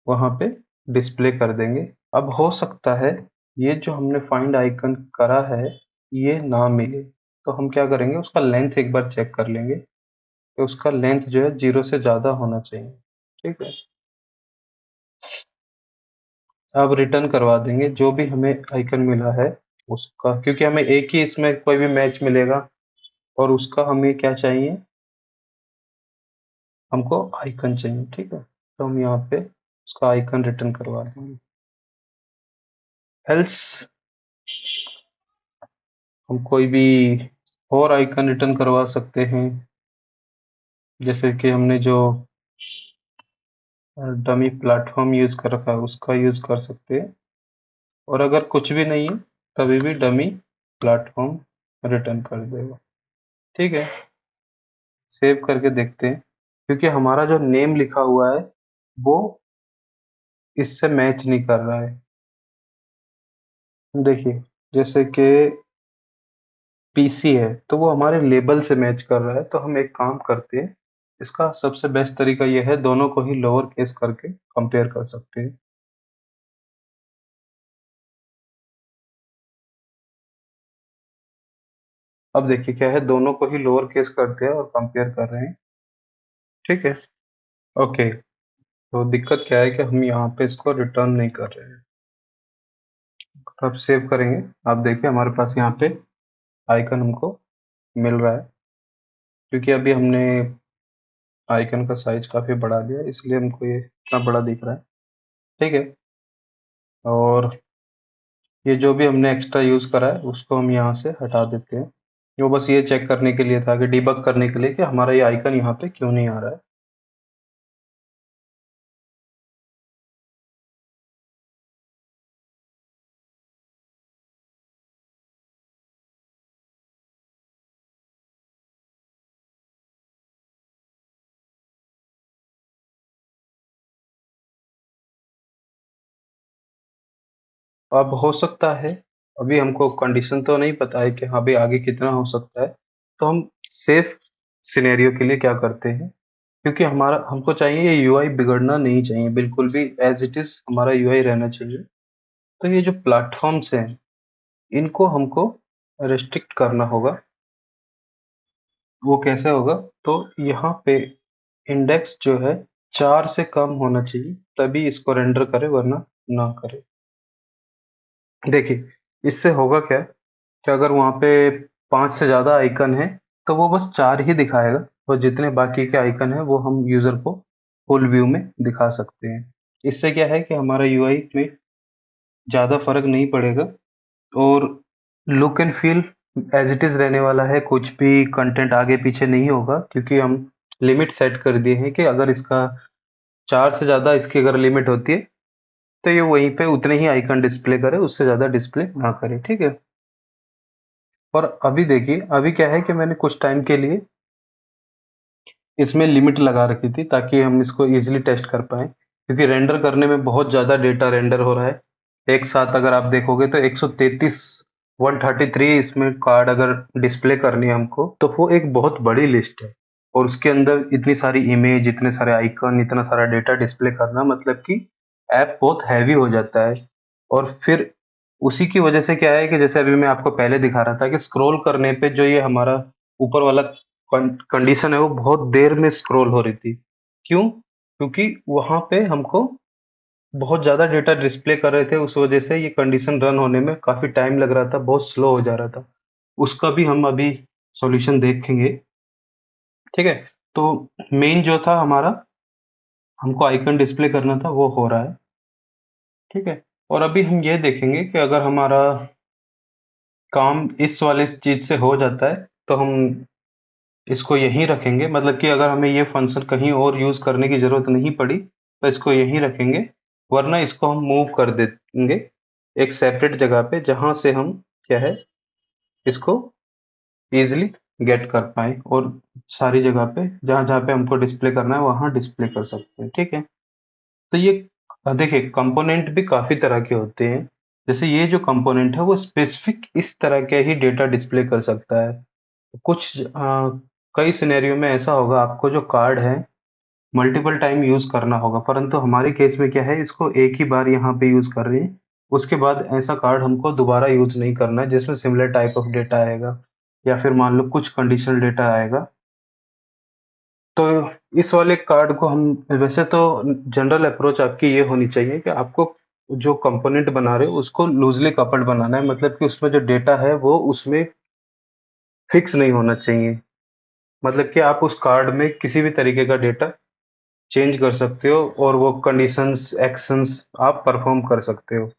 वहाँ पे डिस्प्ले कर देंगे। अब हो सकता है ये जो हमने फाइंड आइकन करा है ये ना मिले, तो हम क्या करेंगे, उसका लेंथ एक बार चेक कर लेंगे, तो उसका लेंथ जो है 0 से ज़्यादा होना चाहिए। ठीक है, अब रिटर्न करवा देंगे जो भी हमें आइकन मिला है उसका, क्योंकि हमें एक ही इसमें कोई भी मैच मिलेगा, और उसका हमें क्या चाहिए, हमको आइकन चाहिए। ठीक है, तो हम यहाँ पे उसका आइकन रिटर्न करवा देंगे। एल्स हम कोई भी और आइकन रिटर्न करवा सकते हैं, जैसे कि हमने जो डमी प्लेटफॉर्म यूज कर रखा है उसका यूज कर सकते हैं, और अगर कुछ भी नहीं है तभी भी डमी प्लेटफॉर्म रिटर्न कर देगा। ठीक है, सेव करके देखते हैं, क्योंकि हमारा जो नेम लिखा हुआ है वो इससे मैच नहीं कर रहा है। देखिए जैसे कि पीसी है तो वो हमारे लेबल से मैच कर रहा है, तो हम एक काम करते हैं, इसका सबसे बेस्ट तरीका ये है, दोनों को ही लोअर केस करके कंपेयर कर सकते हैं। अब देखिए क्या है, दोनों को ही लोअर केस करते हैं और कंपेयर कर रहे हैं। ठीक है, ओके, तो दिक्कत क्या है कि हम यहाँ पे इसको रिटर्न नहीं कर रहे हैं। तो अब सेव करेंगे, आप देखिए हमारे पास यहाँ पे आइकन हमको मिल रहा है, क्योंकि अभी हमने आइकन का साइज काफी बढ़ा दिया इसलिए हमको ये इतना बड़ा दिख रहा है। ठीक है, और ये जो भी हमने एक्स्ट्रा यूज करा है उसको हम यहाँ से हटा देते हैं। वो बस ये चेक करने के लिए था, कि डिबग करने के लिए कि हमारा ये आइकन यहाँ पे क्यों नहीं आ रहा है। अब हो सकता है, अभी हमको कंडीशन तो नहीं पता है कि हाँ भाई आगे कितना हो सकता है, तो हम सेफ सिनेरियो के लिए क्या करते हैं, क्योंकि हमारा हमको चाहिए ये यूआई बिगड़ना नहीं चाहिए, बिल्कुल भी एज इट इज हमारा यूआई रहना चाहिए। तो ये जो प्लेटफॉर्म्स हैं इनको हमको रिस्ट्रिक्ट करना होगा। वो कैसे होगा? तो यहाँ पे इंडेक्स जो है 4 से कम होना चाहिए, तभी इसको रेंडर करे, वरना ना करे। देखिए, इससे होगा क्या कि अगर वहाँ पे 5 से ज़्यादा आइकन है तो वो बस 4 ही दिखाएगा, और जितने बाकी के आइकन है वो हम यूज़र को फुल व्यू में दिखा सकते हैं। इससे क्या है कि हमारा यूआई में ज़्यादा फर्क नहीं पड़ेगा, और look and feel as it is रहने वाला है। कुछ भी कंटेंट आगे पीछे नहीं होगा, क्योंकि हम लिमिट सेट कर दिए हैं कि अगर इसका 4 से ज़्यादा इसकी अगर लिमिट होती है तो ये वहीं पे उतने ही आइकन डिस्प्ले करे, उससे ज़्यादा डिस्प्ले ना करे। ठीक है? और अभी देखिए, अभी क्या है कि मैंने कुछ टाइम के लिए इसमें लिमिट लगा रखी थी, ताकि हम इसको इजीली टेस्ट कर पाएँ, क्योंकि रेंडर करने में बहुत ज़्यादा डेटा रेंडर हो रहा है। एक साथ अगर आप देखोगे तो 133 133 इसमें कार्ड अगर डिस्प्ले करनी है हमको, तो वो एक बहुत बड़ी लिस्ट है, और उसके अंदर इतनी सारी इमेज, इतने सारे आइकन, इतना सारा डेटा डिस्प्ले करना, मतलब कि ऐप बहुत हैवी हो जाता है। और फिर उसी की वजह से क्या है कि जैसे अभी मैं आपको पहले दिखा रहा था कि स्क्रॉल करने पे जो ये हमारा ऊपर वाला कंडीशन है वो बहुत देर में स्क्रॉल हो रही थी। क्यों? क्योंकि वहां पे हमको बहुत ज़्यादा डेटा डिस्प्ले कर रहे थे, उस वजह से ये कंडीशन रन होने में काफ़ी टाइम लग रहा था, बहुत स्लो हो जा रहा था। उसका भी हम अभी सॉल्यूशन देखेंगे। ठीक है? तो मेन जो था हमारा, हमको आइकन डिस्प्ले करना था, वो हो रहा है। ठीक है? और अभी हम ये देखेंगे कि अगर हमारा काम इस वाले चीज़ से हो जाता है, तो हम इसको यहीं रखेंगे, मतलब कि अगर हमें ये फंक्शन कहीं और यूज़ करने की ज़रूरत नहीं पड़ी, तो इसको यहीं रखेंगे, वरना इसको हम मूव कर देंगे एक सेपरेट जगह पे, जहाँ से हम क्या है, इसको ईज़िली गेट कर पाएँ, और सारी जगह पे जहाँ-जहाँ पे हमको डिस्प्ले करना है, वहाँ डिस्प्ले कर सकते हैं। ठीक है? तो ये देखिए, कंपोनेंट भी काफ़ी तरह के होते हैं। जैसे ये जो कंपोनेंट है वो स्पेसिफिक इस तरह के ही डेटा डिस्प्ले कर सकता है। कुछ कई सिनेरियो में ऐसा होगा, आपको जो कार्ड है मल्टीपल टाइम यूज़ करना होगा, परंतु हमारे केस में क्या है, इसको एक ही बार यहाँ पे यूज़ कर रहे हैं। उसके बाद ऐसा कार्ड हमको दोबारा यूज़ नहीं करना है जिसमें सिमिलर टाइप ऑफ डेटा आएगा, या फिर मान लो कुछ कंडीशनल डेटा आएगा। तो इस वाले कार्ड को हम, वैसे तो जनरल अप्रोच आपकी ये होनी चाहिए कि आपको जो कंपोनेंट बना रहे हो उसको लूज़ली कपल्ड बनाना है, मतलब कि उसमें जो डेटा है वो उसमें फिक्स नहीं होना चाहिए। मतलब कि आप उस कार्ड में किसी भी तरीके का डेटा चेंज कर सकते हो, और वो कंडीशंस, एक्शंस आप परफॉर्म कर सकते हो।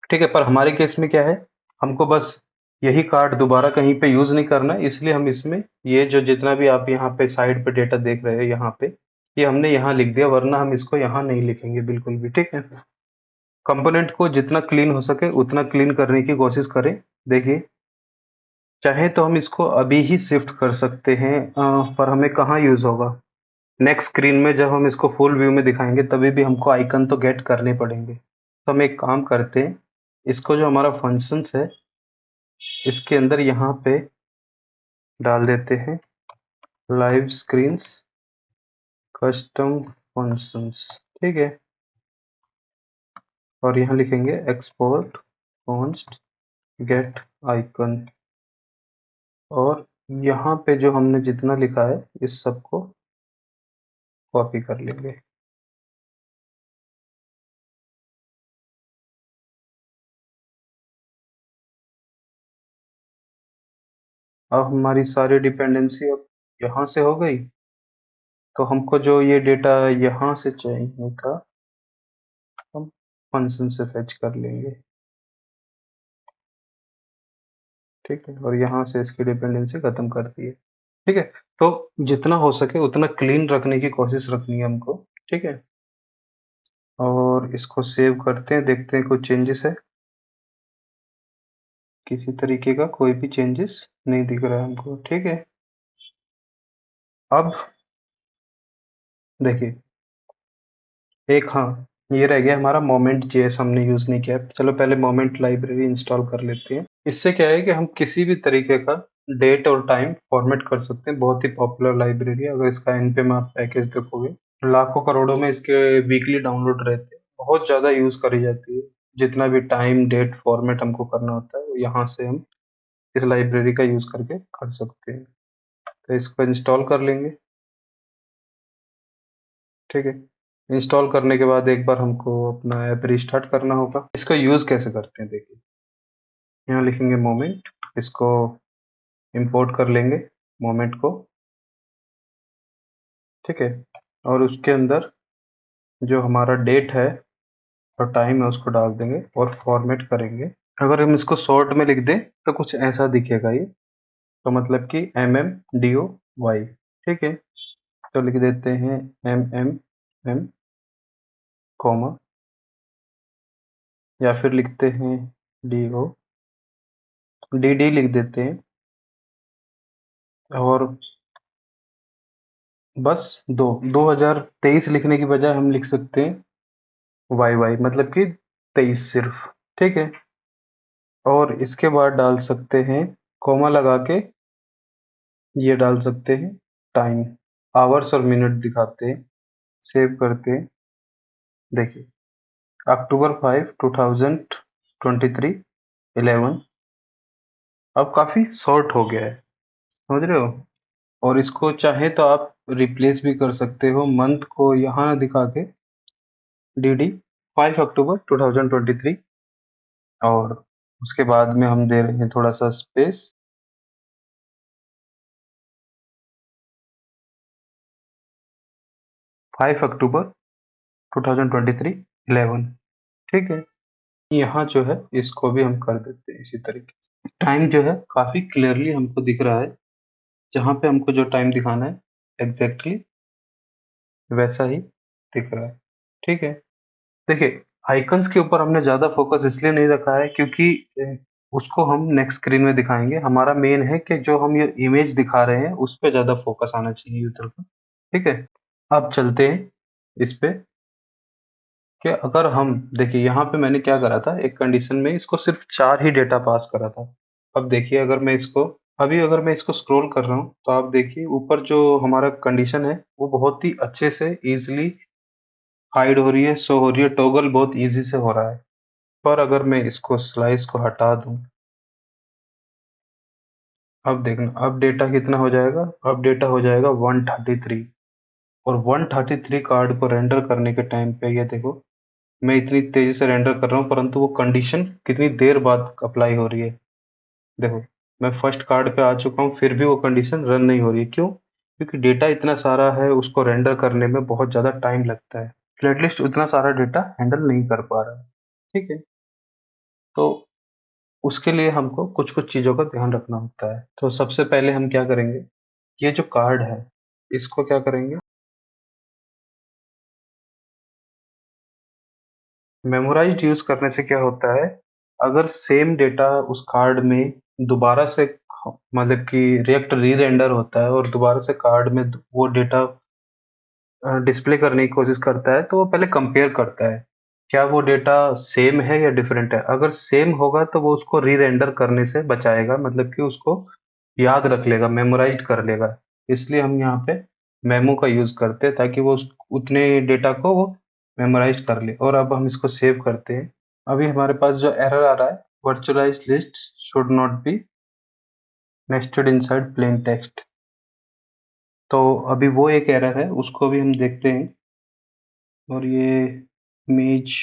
ठीक है? पर हमारे केस में क्या है, हमको बस यही कार्ड दोबारा कहीं पे यूज़ नहीं करना है, इसलिए हम इसमें ये जो जितना भी आप यहाँ पे साइड पे डेटा देख रहे हो यहाँ पे, ये हमने यहाँ लिख दिया, वरना हम इसको यहाँ नहीं लिखेंगे बिल्कुल भी। ठीक है? कंपोनेंट को जितना क्लीन हो सके उतना क्लीन करने की कोशिश करें। देखिए, चाहे तो हम इसको अभी ही शिफ्ट कर सकते हैं, पर हमें कहाँ यूज़ होगा? नेक्स्ट स्क्रीन में जब हम इसको फुल व्यू में दिखाएँगे, तभी भी हमको आइकन तो गेट करने पड़ेंगे। तो हम एक काम करते हैं, इसको जो हमारा फंक्शंस है, इसके अंदर यहाँ पे डाल देते हैं लाइव स्क्रीन्स कस्टम फंक्शंस। ठीक है? और यहाँ लिखेंगे एक्सपोर्ट कॉन्स्ट गेट आइकन, और यहाँ पे जो हमने जितना लिखा है इस सबको कॉपी कर लेंगे। अब हमारी सारी डिपेंडेंसी अब यहाँ से हो गई, तो हमको जो ये डेटा यहाँ से चाहिए था, हम फंक्शन से फेच कर लेंगे। ठीक है? और यहाँ से इसकी डिपेंडेंसी खत्म कर दी है। ठीक है? तो जितना हो सके उतना क्लीन रखने की कोशिश रखनी है हमको। ठीक है? और इसको सेव करते हैं, देखते हैं कुछ चेंजेस है। किसी तरीके का कोई भी चेंजेस नहीं दिख रहा है हमको। ठीक है? अब देखिए, एक, हाँ, ये रह गया हमारा मोमेंट जेएस, हमने यूज़ नहीं किया है। चलो पहले मोमेंट लाइब्रेरी इंस्टॉल कर लेते हैं। इससे क्या है कि हम किसी भी तरीके का डेट और टाइम फॉर्मेट कर सकते हैं। बहुत ही पॉपुलर लाइब्रेरी है। अगर इसका npm आप पैकेज देखोगे, लाखों करोड़ों में इसके वीकली डाउनलोड रहते हैं, बहुत ज़्यादा यूज़ करी जाती है। जितना भी टाइम डेट फॉर्मेट हमको करना होता है, वो यहाँ से हम इस लाइब्रेरी का यूज़ करके कर सकते हैं। तो इसको इंस्टॉल कर लेंगे, ठीक है। इंस्टॉल करने के बाद एक बार हमको अपना ऐप रिस्टार्ट करना होगा। इसका यूज़ कैसे करते हैं देखिए, यहाँ लिखेंगे मोमेंट, इसको इंपोर्ट कर लेंगे मोमेंट को, ठीक है। और उसके अंदर जो हमारा डेट है और टाइम है उसको डाल देंगे और फॉर्मेट करेंगे। अगर हम इसको शॉर्ट में लिख दें तो कुछ ऐसा दिखेगा ये, तो मतलब कि MMDOY, ठीक है। तो लिख देते हैं MMM, कॉमा, या फिर लिखते हैं DODD लिख देते हैं, और बस 2023 लिखने की बजाय हम लिख सकते हैं YY, मतलब कि 23 सिर्फ, ठीक है। और इसके बाद डाल सकते हैं कॉमा लगा के, ये डाल सकते हैं टाइम, आवर्स और मिनट दिखाते हैं। सेव करते हैं, देखिए अक्टूबर 5 2023 11। अब काफ़ी शॉर्ट हो गया है, समझ रहे हो। और इसको चाहे तो आप रिप्लेस भी कर सकते हो, मंथ को यहाँ दिखा के DD 5 अक्टूबर 2023, और उसके बाद में हम दे रहे हैं थोड़ा सा स्पेस, 5 अक्टूबर 2023 11, ठीक है। यहाँ जो है इसको भी हम कर देते हैं इसी तरीके से। टाइम जो है काफ़ी क्लियरली हमको दिख रहा है, जहाँ पे हमको जो टाइम दिखाना है एग्जैक्टली वैसा ही दिख रहा है, ठीक है। देखिए आइकन्स के ऊपर हमने ज़्यादा फोकस इसलिए नहीं रखा है क्योंकि उसको हम नेक्स्ट स्क्रीन में दिखाएंगे। हमारा मेन है कि जो हम ये इमेज दिखा रहे हैं उस पे ज़्यादा फोकस आना चाहिए यूजर का, ठीक है। अब चलते हैं इस पे, कि अगर हम देखिए यहाँ पे मैंने क्या करा था, एक कंडीशन में इसको सिर्फ 4 ही डेटा पास करा था। अब देखिए अगर मैं इसको स्क्रॉल कर रहा हूँ तो आप देखिए ऊपर जो हमारा कंडीशन है वो बहुत ही अच्छे से इजीली हाइड हो रही है, शो हो रही है, टॉगल बहुत इजी से हो रहा है। पर अगर मैं इसको स्लाइस को हटा दूं, अब देखना अब डेटा कितना हो जाएगा, अब डेटा हो जाएगा 133। और 133 कार्ड को रेंडर करने के टाइम पे ये देखो, मैं इतनी तेजी से रेंडर कर रहा हूँ परंतु वो कंडीशन कितनी देर बाद अप्लाई हो रही है। देखो मैं फर्स्ट कार्ड पे आ चुका हूँ फिर भी वो कंडीशन रन नहीं हो रही है, क्यों? क्योंकि डेटा इतना सारा है, उसको रेंडर करने में बहुत ज़्यादा टाइम लगता है, एटलीस्ट उतना सारा डेटा हैंडल नहीं कर पा रहा है, ठीक है। तो उसके लिए हमको कुछ-कुछ चीज़ों का ध्यान रखना होता है। तो सबसे पहले हम क्या करेंगे, ये जो कार्ड है, इसको क्या करेंगे, मेमोराइज़्ड यूज़ करने से क्या होता है, अगर सेम डेटा उस कार्ड में दोबारा से मतलब कि रिएक्ट री-रेंडर होता है और दोबारा से कार्ड में वो डेटा डिस्प्ले करने की कोशिश करता है, तो वो पहले कंपेयर करता है, क्या वो डेटा सेम है या डिफरेंट है। अगर सेम होगा तो वो उसको री-रेंडर करने से बचाएगा, मतलब कि उसको याद रख लेगा, मेमोराइज़्ड कर लेगा। इसलिए हम यहाँ पे मेमो का यूज़ करते हैं ताकि वो उस उतने डेटा को वो मेमोराइज़ कर ले। और अब हम इसको सेव करते हैं। अभी हमारे पास जो एरर आ रहा है, virtualized list should not be nested inside plain text, तो अभी वो एक एरर है, उसको भी हम देखते हैं। और ये इमेज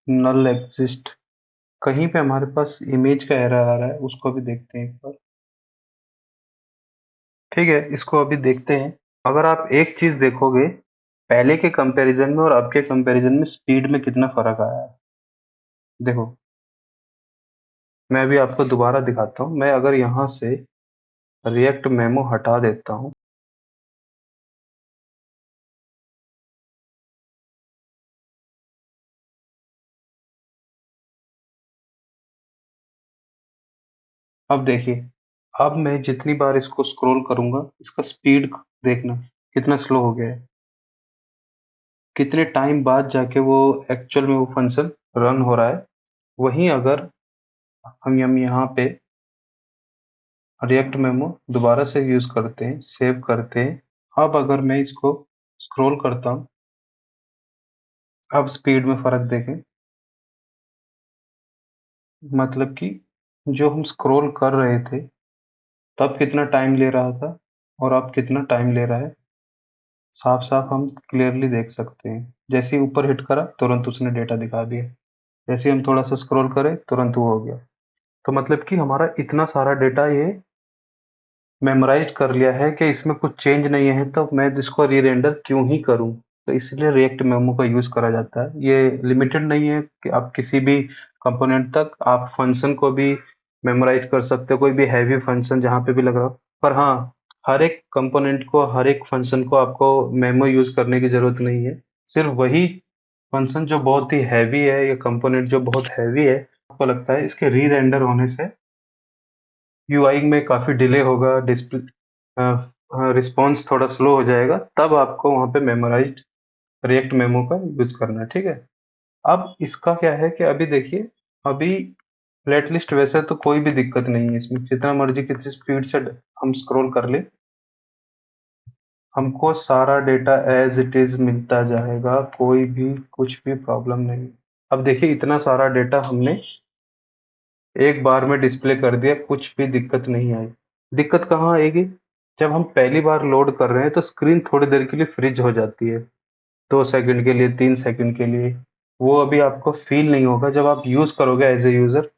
नल एग्जिस्ट, कहीं पे हमारे पास इमेज का एरर आ रहा है, उसको भी देखते हैं एक बार, ठीक है। इसको अभी देखते हैं। अगर आप एक चीज देखोगे, पहले के कंपैरिजन में और अब के कंपैरिजन में स्पीड में कितना फर्क आया है, देखो मैं अभी आपको दोबारा दिखाता हूँ। मैं अगर यहाँ से रिएक्ट मेमो हटा देता हूँ, अब देखिए, अब मैं जितनी बार इसको स्क्रॉल करूंगा इसका स्पीड देखना कितना स्लो हो गया है, कितने टाइम बाद जाके वो एक्चुअल में वो फंक्शन रन हो रहा है। वहीं अगर हम यहाँ पे रिएक्ट मेमो दोबारा से यूज़ करते हैं, सेव करते हैं, अब अगर मैं इसको स्क्रॉल करता हूँ, अब स्पीड में फ़र्क देखें, मतलब कि जो हम स्क्रॉल कर रहे थे तब कितना टाइम ले रहा था और अब कितना टाइम ले रहा है, साफ-साफ हम क्लियरली देख सकते हैं। जैसे ही ऊपर हिट करा, तुरंत उसने डेटा दिखा दिया। जैसे ही हम थोड़ा-सा स्क्रॉल करें, तुरंत वो हो गया। तो मतलब कि हमारा इतना सारा डेटा ये मेमोराइज़ कर लिया है कि इसमें कुछ चेंज नहीं है, तो मैं इसको री-रेंडर क्यों ही करूँ? तो इसलिए रिएक्ट मेमो का यूज़ करा जाता है। ये लिमिटेड नहीं है कि आप किसी भी कंपोनेंट तक आप फंक्शन को भी मेमोराइज़ कर सकते हो, कोई भी हैवी फंक्शन जहाँ पे भी लग रहा हो। पर हाँ, हर एक कंपोनेंट को, हर एक फंक्शन को आपको मेमो यूज़ करने की ज़रूरत नहीं है। सिर्फ़ वही फंक्शन जो बहुत ही हैवी है या कंपोनेंट जो बहुत हैवी है, आपको लगता है इसके री-रेंडर होने से यूआई में काफ़ी डिले होगा, रिस्पॉन्स थोड़ा स्लो हो जाएगा, तब आपको वहाँ पे मेमोराइज़्ड रिएक्ट मेमो का यूज़ करना है, ठीक है? अब इसका क्या है कि अभी देखिए, अभी फ्लैट लिस्ट वैसे तो कोई भी दिक्कत नहीं है इसमें, जितना मर्ज़ी किसी स्पीड से हम स्क्रॉल कर लें, हमको सारा डेटा एज़ इट इज़ मिलता जाएगा, कोई भी कुछ भी प्रॉब्लम नहीं। अब देखिए इतना सारा डेटा हमने एक बार में डिस्प्ले कर दिया, कुछ भी दिक्कत नहीं आई। दिक्कत कहाँ आएगी? जब हम पहली बार लोड कर रहे हैं तो स्क्रीन थोड़ी देर के लिए फ्रीज हो जाती है, 2 सेकंड के लिए, 3 सेकंड के लिए। वो अभी आपको फ़ील नहीं होगा, जब आप यूज़ करोगे एज़ अ यूज़र,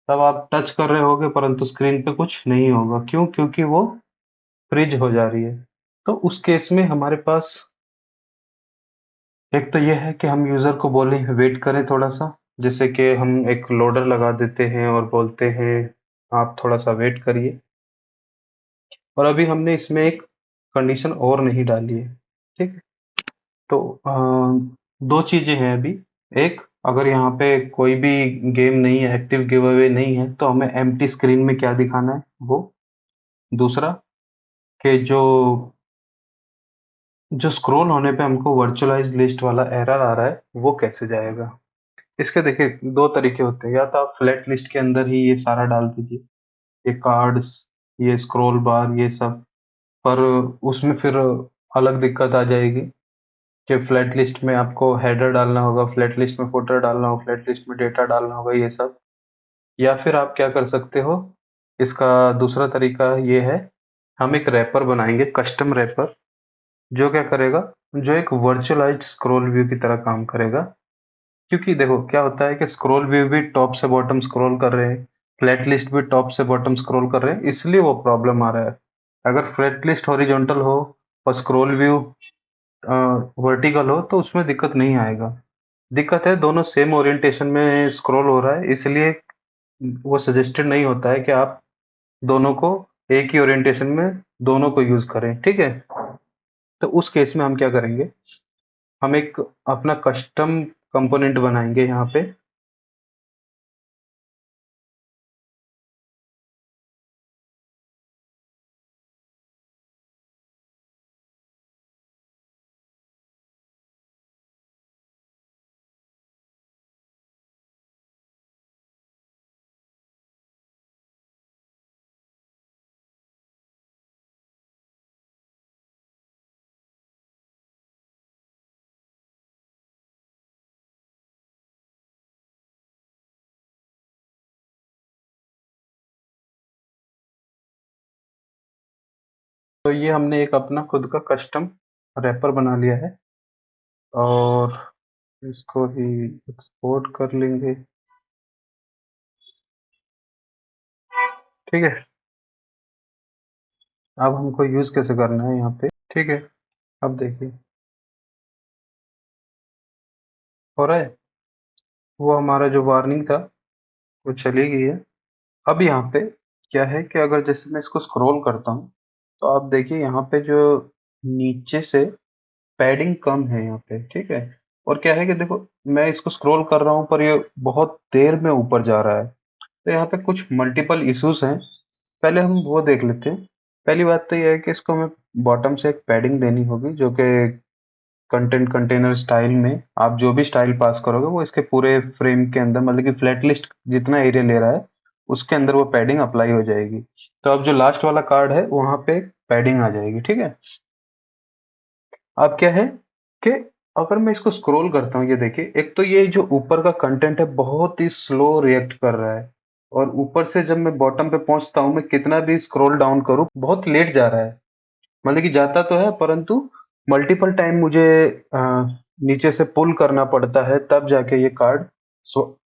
तब आप टच कर रहे होगे परंतु स्क्रीन पे कुछ नहीं होगा। क्यों? क्योंकि वो फ्रीज हो जा रही है। तो उस केस में हमारे पास एक तो ये है कि हम यूज़र को बोलें वेट करें थोड़ा-सा, जैसे कि हम एक लोडर लगा देते हैं और बोलते हैं आप थोड़ा-सा वेट करिए। और अभी हमने इसमें एक कंडीशन और नहीं डाली है, ठीक है? तो 2 चीज़ें हैं अभी। एक, अगर यहाँ पे कोई भी गेम नहीं है, एक्टिव गिव अवे नहीं है, तो हमें एम्प्टी स्क्रीन में क्या दिखाना है वो। दूसरा, कि जो जो स्क्रॉल होने पे हमको वर्चुअलाइज़ लिस्ट वाला एरर आ रहा है, वो कैसे जाएगा? इसके देखिए 2 तरीके होते हैं, या तो आप फ्लैट लिस्ट के अंदर ही ये सारा डाल दीजिए, ये कार्ड्स, ये स्क्रॉल बार, ये सब। पर उसमें फिर अलग दिक्कत आ जाएगी कि फ्लैट लिस्ट में आपको हेडर डालना होगा, फ्लैट लिस्ट में फुटर डालना होगा, फ्लैट लिस्ट में डेटा डालना होगा, ये सब। या फिर आप क्या कर सकते हो, इसका दूसरा तरीका ये है, हम एक रैपर बनाएँगे, कस्टम रैपर, जो क्या करेगा, जो एक वर्चुअलाइज़्ड स्क्रॉल व्यू की तरह काम करेगा। क्योंकि देखो क्या होता है कि स्क्रॉल व्यू भी टॉप से बॉटम स्क्रॉल कर रहे हैं, फ्लैट लिस्ट भी टॉप से बॉटम स्क्रॉल कर रहे हैं, इसलिए वो प्रॉब्लम आ रहा है। अगर फ्लैट लिस्ट हॉरिजॉन्टल हो और स्क्रॉल व्यू वर्टिकल हो तो उसमें दिक्कत नहीं आएगा। दिक्कत है दोनों सेम ओरिएंटेशन में स्क्रॉल हो रहा है, इसलिए वो सजेस्टेड नहीं होता है कि आप दोनों को एक ही ओरिएंटेशन में दोनों को यूज़ करें, ठीक है? तो उस केस में हम क्या करेंगे, हम एक अपना कस्टम कंपोनेंट बनाएँगे यहाँ पे। तो ये हमने एक अपना खुद का कस्टम रैपर बना लिया है और इसको ही एक्सपोर्ट कर लेंगे, ठीक है? अब हमको यूज़ कैसे करना है यहाँ पे, ठीक है? अब देखिए, हो रहा है? वो हमारा जो वार्निंग था, वो चली गई है। अब यहाँ पे क्या है कि अगर जैसे मैं इसको स्क्रॉल करता हूँ, तो आप देखिए यहाँ पे जो नीचे से पैडिंग कम है यहाँ पे, ठीक है? और क्या है कि देखो, मैं इसको स्क्रॉल कर रहा हूँ पर ये बहुत देर में ऊपर जा रहा है। तो यहाँ पे कुछ मल्टीपल इश्यूज हैं, पहले हम वो देख लेते हैं। पहली बात तो ये है कि इसको हमें बॉटम से एक पैडिंग देनी होगी, जो कि कंटेंट कंटेनर स्टाइल में आप जो भी स्टाइल पास करोगे वो इसके पूरे फ्रेम के अंदर, मतलब कि फ्लैट लिस्ट जितना एरिया ले रहा है उसके अंदर वो पैडिंग अप्लाई हो जाएगी। तो अब जो लास्ट वाला कार्ड है वहां पे पैडिंग आ जाएगी, ठीक है? अब क्या है कि अगर मैं इसको स्क्रॉल करता हूँ, ये देखिए, एक तो ये जो ऊपर का कंटेंट है बहुत ही स्लो रिएक्ट कर रहा है, और ऊपर से जब मैं बॉटम पे पहुंचता हूँ, मैं कितना भी स्क्रॉल डाउन करूँ बहुत लेट जा रहा है। मतलब कि जाता तो है परंतु मल्टीपल टाइम मुझे अ, नीचे से पुल करना पड़ता है, तब जाके ये कार्ड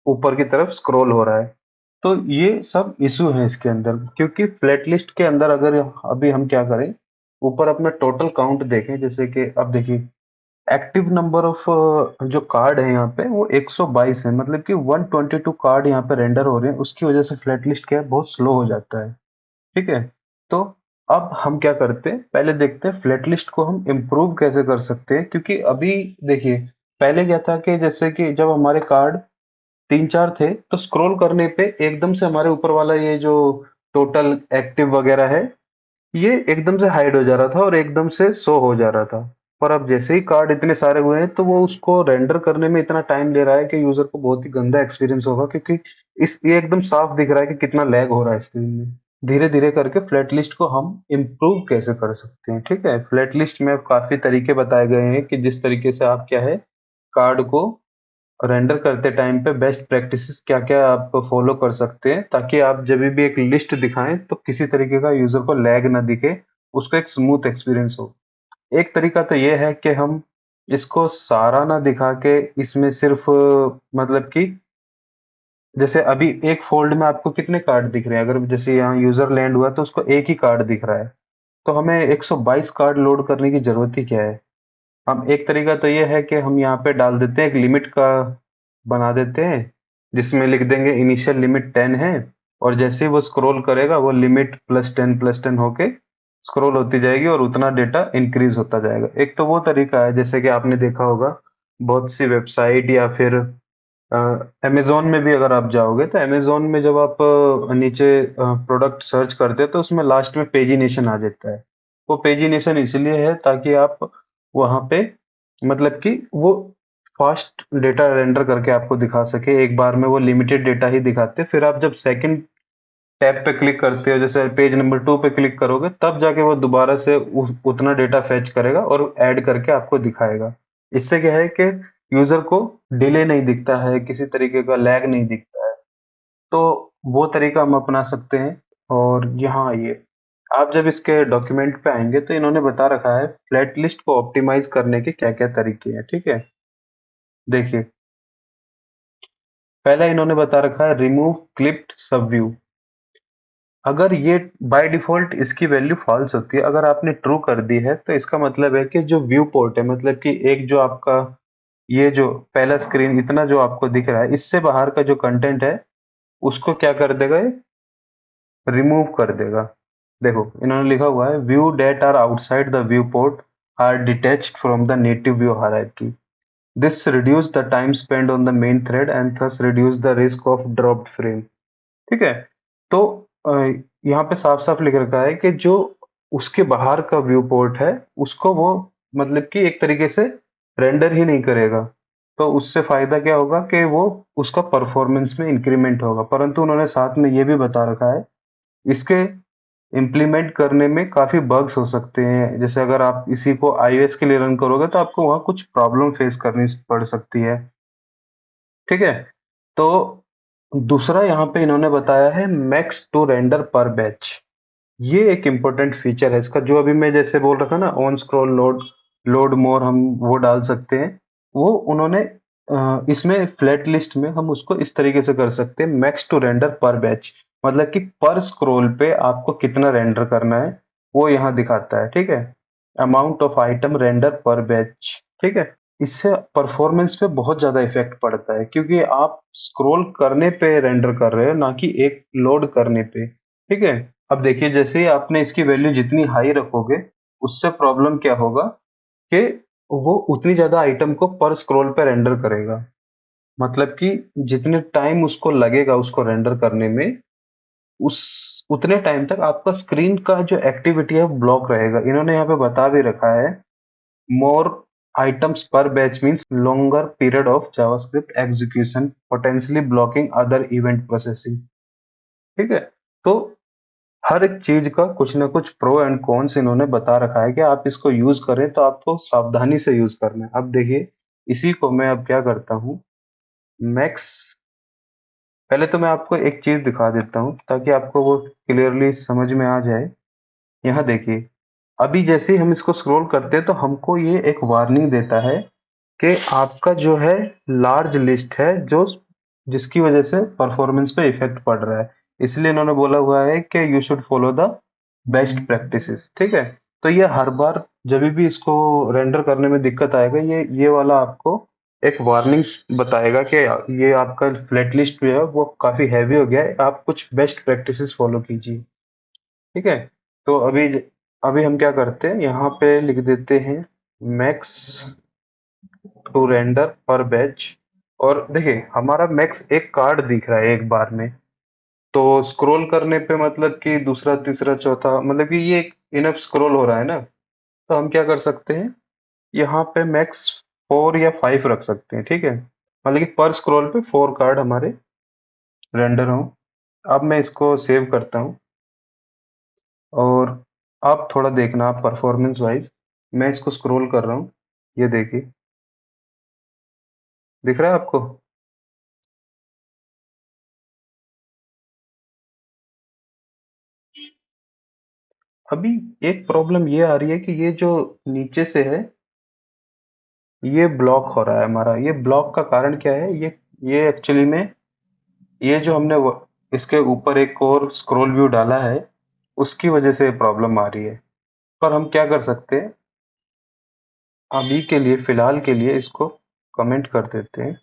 ऊपर की तरफ स्क्रॉल हो रहा है। तो ये सब इशू है इसके अंदर, क्योंकि फ्लैट लिस्ट के अंदर अगर अभी हम क्या करें, ऊपर अपना टोटल काउंट देखें, जैसे कि अब देखिए एक्टिव नंबर ऑफ जो कार्ड है यहाँ पे वो 122 है, मतलब कि 122 कार्ड यहाँ पे रेंडर हो रहे हैं। उसकी वजह से फ्लैट लिस्ट क्या है, बहुत स्लो हो जाता है। ठीक है, तो अब हम क्या करते हैं, पहले देखते हैं फ्लैट लिस्ट को हम इम्प्रूव कैसे कर सकते हैं। क्योंकि अभी देखिए पहले क्या था कि जैसे कि जब हमारे कार्ड 3-4 थे तो स्क्रॉल करने पे एकदम से हमारे ऊपर वाला ये जो टोटल एक्टिव वगैरह है, ये एकदम से हाइड हो जा रहा था और एकदम से शो हो जा रहा था। पर अब जैसे ही कार्ड इतने सारे हुए हैं तो वो उसको रेंडर करने में इतना टाइम ले रहा है कि यूजर को बहुत ही गंदा एक्सपीरियंस होगा, क्योंकि इस ये एकदम साफ दिख रहा है कि कितना लैग हो रहा है स्क्रीन में। धीरे धीरे करके फ्लैट लिस्ट को हम इम्प्रूव कैसे कर सकते हैं। ठीक है, फ्लैट लिस्ट में काफी तरीके बताए गए हैं कि जिस तरीके से आप क्या है, कार्ड को रेंडर करते टाइम पे बेस्ट प्रैक्टिसेस क्या-क्या आप फॉलो कर सकते हैं, ताकि आप जब भी एक लिस्ट दिखाएं तो किसी तरीके का यूजर को लैग ना दिखे, उसको एक स्मूथ एक्सपीरियंस हो। एक तरीका तो ये है कि हम इसको सारा ना दिखा के इसमें सिर्फ मतलब कि जैसे अभी एक फोल्ड में आपको कितने कार्ड दिख रहे हैं, अगर जैसे यहाँ यूजर लैंड हुआ तो उसको एक ही कार्ड दिख रहा है, तो हमें 122 कार्ड लोड करने की जरूरत ही क्या है। हम एक तरीका तो ये है कि हम यहाँ पे डाल देते हैं, एक लिमिट का बना देते हैं, जिसमें लिख देंगे इनिशियल लिमिट 10 है, और जैसे ही वो स्क्रॉल करेगा वो लिमिट +10 होके स्क्रॉल होती जाएगी और उतना डेटा इंक्रीज होता जाएगा। एक तो वो तरीका है, जैसे कि आपने देखा होगा बहुत सी वेबसाइट या फिर अमेजोन में भी अगर आप जाओगे तो अमेजोन में जब आप नीचे प्रोडक्ट सर्च करते हो तो उसमें लास्ट में पेजिनेशन आ जाता है। वो पेजिनेशन इसलिए है ताकि आप वहां पे मतलब कि वो फास्ट डेटा रेंडर करके आपको दिखा सके। एक बार में वो लिमिटेड डेटा ही दिखाते, फिर आप जब सेकंड टैब पे क्लिक करते हो, जैसे पेज नंबर 2 पे क्लिक करोगे, तब जाके वो दोबारा से उतना डेटा फेच करेगा और ऐड करके आपको दिखाएगा। इससे क्या है कि यूजर को डिले नहीं दिखता है, किसी तरीके का लैग नहीं दिखता है। तो वो तरीका हम अपना सकते हैं। और यहाँ आइए, आप जब इसके डॉक्यूमेंट पे आएंगे तो इन्होंने बता रखा है फ्लैट लिस्ट को ऑप्टिमाइज करने के क्या क्या तरीके हैं। ठीक है, देखिए पहला इन्होंने बता रखा है रिमूव क्लिप्ड सब व्यू। अगर ये बाय डिफॉल्ट इसकी वैल्यू फॉल्स होती है, अगर आपने ट्रू कर दी है तो इसका मतलब है कि जो व्यू पोर्ट है, मतलब कि एक जो आपका ये जो पहला स्क्रीन इतना जो आपको दिख रहा है, इससे बाहर का जो कंटेंट है उसको क्या कर देगा, ये रिमूव कर देगा। देखो इन्होंने लिखा हुआ है view that are outside the viewport are detached from the native view hierarchy. This reduce the time spend on the main thread and thus reduce the risk of dropped frame. ठीक है, तो अ, यहाँ पे साफ साफ लिख रखा है कि जो उसके बाहर का व्यू पोर्ट है उसको वो मतलब कि एक तरीके से रेंडर ही नहीं करेगा। तो उससे फायदा क्या होगा कि वो उसका परफॉर्मेंस में इंक्रीमेंट होगा। परंतु उन्होंने साथ में ये भी बता रखा है इसके इम्प्लीमेंट करने में काफी बग्स हो सकते हैं। जैसे अगर आप इसी को iOS के लिए रन करोगे तो आपको वहाँ कुछ प्रॉब्लम फेस करनी पड़ सकती है। ठीक है, तो दूसरा यहाँ पे इन्होंने बताया है मैक्स टू रेंडर पर बैच। ये एक इम्पोर्टेंट फीचर है इसका, जो अभी मैं जैसे बोल रहा था ना, ऑन स्क्रॉल लोड, लोड मोर, हम वो डाल सकते हैं। वो उन्होंने इसमें फ्लैट लिस्ट में हम उसको इस तरीके से कर सकते हैं, मैक्स टू रेंडर पर बैच, मतलब कि पर स्क्रॉल पे आपको कितना रेंडर करना है वो यहाँ दिखाता है। ठीक है, अमाउंट ऑफ आइटम रेंडर पर बैच। ठीक है, इससे परफॉर्मेंस पे बहुत ज्यादा इफेक्ट पड़ता है, क्योंकि आप स्क्रॉल करने पे रेंडर कर रहे हो, ना कि एक लोड करने पे। ठीक है, अब देखिए जैसे ही आपने इसकी वैल्यू जितनी हाई रखोगे, उससे प्रॉब्लम क्या होगा कि वो उतनी ज्यादा आइटम को पर स्क्रॉल पे रेंडर करेगा। मतलब कि जितने टाइम उसको लगेगा उसको रेंडर करने में, उस उतने टाइम तक आपका स्क्रीन का जो एक्टिविटी है वो ब्लॉक रहेगा। इन्होंने यहाँ पे बता भी रखा है more items per batch means longer period of JavaScript execution, potentially blocking other event processing। ठीक है, तो हर एक चीज का कुछ ना कुछ प्रो एंड कॉन्स इन्होंने बता रखा है कि आप इसको यूज करें तो आपको सावधानी से यूज करना है। अब देखिए इसी को मैं अब क्या करता हूँ, मैक्स पहले तो मैं आपको एक चीज़ दिखा देता हूँ ताकि आपको वो क्लियरली समझ में आ जाए। यहाँ देखिए, अभी जैसे ही हम इसको स्क्रॉल करते हैं तो हमको ये एक वार्निंग देता है कि आपका जो है लार्ज लिस्ट है जो जिसकी वजह से परफॉर्मेंस पे इफेक्ट पड़ रहा है। इसलिए इन्होंने बोला हुआ है कि you should follow the best practices, ठीक है? तो ये हर बार जब भी इसको रेंडर करने में दिक्कत आएगा, ये वाला आपको एक वार्निंग बताएगा कि ये आपका फ्लैट लिस्ट जो है वो काफी हैवी हो गया है, आप कुछ बेस्ट प्रैक्टिसेस फॉलो कीजिए, ठीक है? तो अभी हम क्या करते हैं, यहाँ पे लिख देते हैं मैक्स टू रेंडर पर बैच। और देखिए हमारा मैक्स एक कार्ड दिख रहा है एक बार में, तो स्क्रॉल करने पे मतलब कि दूसरा तीसरा चौथा मतलब कि ये इनफ स्क्रॉल हो रहा है ना, तो हम क्या कर सकते हैं, यहाँ पे मैक्स 4 या 5 रख सकते हैं, ठीक है? मतलब कि पर स्क्रॉल पे 4 कार्ड हमारे रेंडर हों। अब मैं इसको सेव करता हूँ और आप थोड़ा देखना, आप परफॉर्मेंस वाइज मैं इसको स्क्रॉल कर रहा हूँ, ये देखिए दिख रहा है आपको? अभी एक प्रॉब्लम ये आ रही है कि ये जो नीचे से है ये ब्लॉक हो रहा है हमारा। ये ब्लॉक का कारण क्या है, ये एक्चुअली में ये जो हमने इसके ऊपर एक और स्क्रॉल व्यू डाला है उसकी वजह से प्रॉब्लम आ रही है। पर हम क्या कर सकते हैं, अभी के लिए फिलहाल के लिए इसको कमेंट कर देते हैं।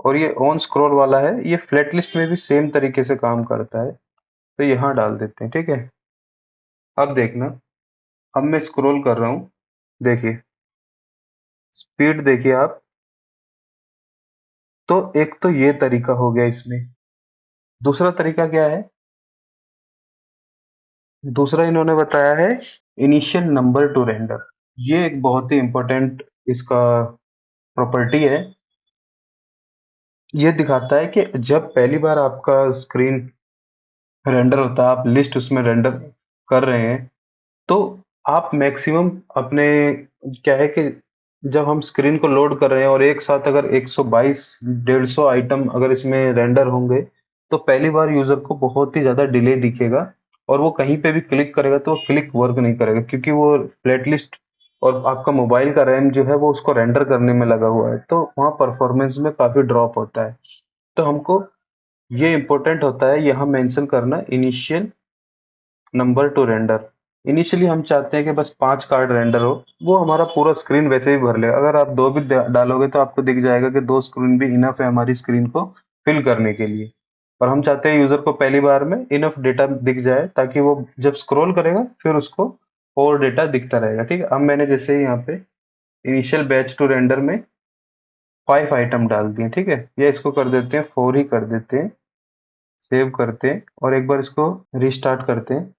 और ये ऑन स्क्रॉल वाला है, ये फ्लैट लिस्ट में भी सेम तरीके से काम करता है, तो यहाँ डाल देते हैं, ठीक है? अब देखना, अब मैं स्क्रॉल कर रहा हूँ, देखिए स्पीड देखिए आप। तो एक तो ये तरीका हो गया इसमें। दूसरा तरीका क्या है, दूसरा इन्होंने बताया है इनिशियल नंबर टू रेंडर। ये एक बहुत ही इंपॉर्टेंट इसका प्रॉपर्टी है। ये दिखाता है कि जब पहली बार आपका स्क्रीन रेंडर होता है, आप लिस्ट उसमें रेंडर कर रहे हैं, तो आप मैक्सिमम अपने क्या है कि जब हम स्क्रीन को लोड कर रहे हैं और एक साथ अगर 122 150 आइटम अगर इसमें रेंडर होंगे, तो पहली बार यूजर को बहुत ही ज्यादा डिले दिखेगा और वो कहीं पे भी क्लिक करेगा तो वो क्लिक वर्क नहीं करेगा, क्योंकि वो फ्लैट लिस्ट और आपका मोबाइल का रैम जो है वो उसको रेंडर करने में लगा हुआ है, तो वहाँ परफॉर्मेंस में काफी ड्रॉप होता है। तो हमको ये इंपॉर्टेंट होता है यहाँ मेंशन करना initial number two render. Initially हम चाहते हैं कि बस 5 कार्ड रेंडर हो, वो हमारा पूरा स्क्रीन वैसे ही भर लेगा। अगर आप 2 भी डालोगे तो आपको दिख जाएगा कि 2 स्क्रीन भी इनफ है हमारी स्क्रीन को फिल करने के लिए। और हम चाहते हैं यूजर को पहली बार में इनफ डेटा दिख जाए ताकि वो जब स्क्रॉल करेगा फिर उसको और डेटा दिखता रहेगा, ठीक है? अब मैंने जैसे ही यहाँ पे इनिशियल बैच टू रेंडर में 5 आइटम डाल दिए, ठीक है? या इसको कर देते हैं 4 ही कर देते हैं, सेव करते हैं और एक बार इसको रिस्टार्ट करते हैं।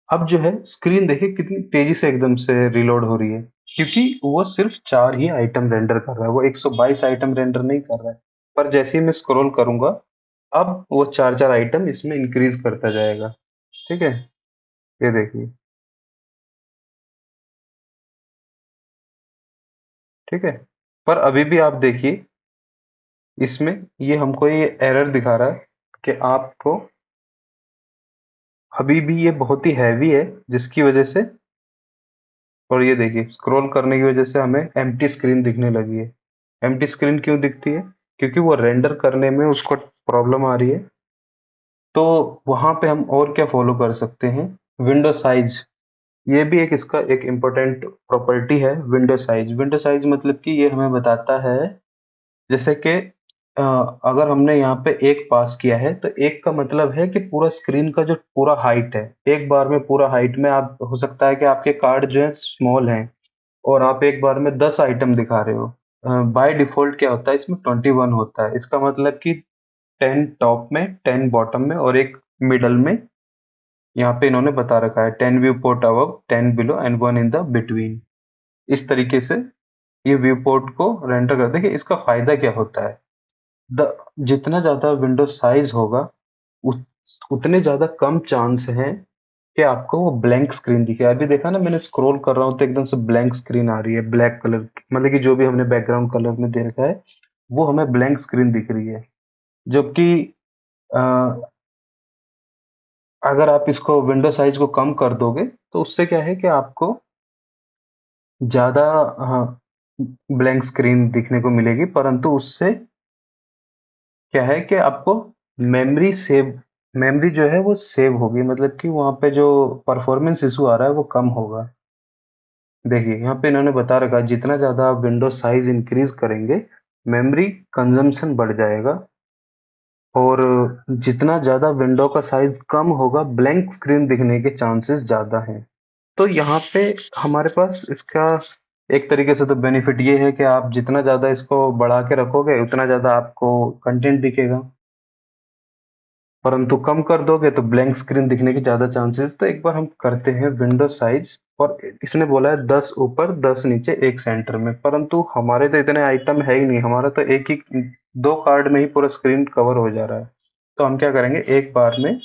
अब जो है स्क्रीन देखिए कितनी तेजी से एकदम से रिलोड हो रही है, क्योंकि वो सिर्फ 4 ही आइटम रेंडर कर रहा है, वो 122 आइटम रेंडर नहीं कर रहा है। पर जैसे ही मैं स्क्रॉल करूंगा, अब वो 4 4 आइटम इसमें इंक्रीज करता जाएगा, ठीक है? ये देखिए, ठीक है? पर अभी भी आप देखिए इसमें ये हमको ये एरर दिखा रहा है कि आपको अभी भी ये बहुत ही हैवी है, जिसकी वजह से, और ये देखिए स्क्रॉल करने की वजह से हमें एम्प्टी स्क्रीन दिखने लगी है। एम्प्टी स्क्रीन क्यों दिखती है? क्योंकि वो रेंडर करने में उसको प्रॉब्लम आ रही है। तो वहां पे हम और क्या फॉलो कर सकते हैं, विंडो साइज। ये भी एक इसका एक इम्पोर्टेंट प्रॉपर्टी है, विंडो साइज। विंडो साइज मतलब कि ये हमें बताता है जैसे कि अगर हमने यहाँ पे एक पास किया है तो एक का मतलब है कि पूरा स्क्रीन का जो पूरा हाइट है, एक बार में पूरा हाइट में आप हो सकता है कि आपके कार्ड जो है स्मॉल हैं और आप एक बार में 10 आइटम दिखा रहे हो। बाय डिफॉल्ट क्या होता है, इसमें 21 होता है। इसका मतलब कि 10 टॉप में, 10 बॉटम में और एक मिडल में। यहाँ पे इन्होंने बता रखा है 10 view port above, 10 below and 1 in the between. इस तरीके से ये व्यू पोर्ट को रेंडर कर। देखिए इसका फायदा क्या होता है, द जितना ज्यादा विंडो साइज होगा उतने ज्यादा कम चांस है कि आपको वो ब्लैंक स्क्रीन दिखे। अभी देखा ना, मैंने स्क्रॉल कर रहा हूँ तो एकदम से ब्लैंक स्क्रीन आ रही है, ब्लैक कलर की, मतलब कि जो भी हमने बैकग्राउंड कलर में दे रखा है वो हमें ब्लैंक स्क्रीन दिख रही है। जबकि अ, अगर आप इसको विंडो साइज़ को कम कर दोगे, तो उससे क्या है कि आपको ज़्यादा हाँ, ब्लैंक स्क्रीन दिखने को मिलेगी, परंतु उससे क्या है कि आपको मेमोरी जो है वो सेव होगी, मतलब कि वहाँ पे जो परफॉर्मेंस इशू आ रहा है वो कम होगा। देखिए, यहाँ पे इन्होंने बता रखा है जितना ज़्यादा आप विंडो साइज़ इंक्रीज़ करेंगे, मेमोरी कंज़म्पशन बढ़ जाएगा और जितना ज़्यादा विंडो का साइज़ कम होगा, ब्लैंक स्क्रीन दिखने के चांसेस ज़्यादा हैं। तो यहाँ पे हमारे पास इसका एक तरीके से तो बेनिफिट ये है कि आप जितना ज़्यादा इसको बढ़ा के रखोगे, उतना ज़्यादा आपको कंटेंट दिखेगा। परंतु कम कर दोगे तो ब्लैंक स्क्रीन दिखने के ज़्यादा चांसेस। तो एक बार हम करते हैं विंडो साइज, और इसने बोला है 10 ऊपर 10 नीचे एक सेंटर में, परंतु हमारे तो इतने आइटम है ही नहीं, हमारा तो एक ही दो कार्ड में ही पूरा स्क्रीन कवर हो जा रहा है। तो हम क्या करेंगे, एक बार में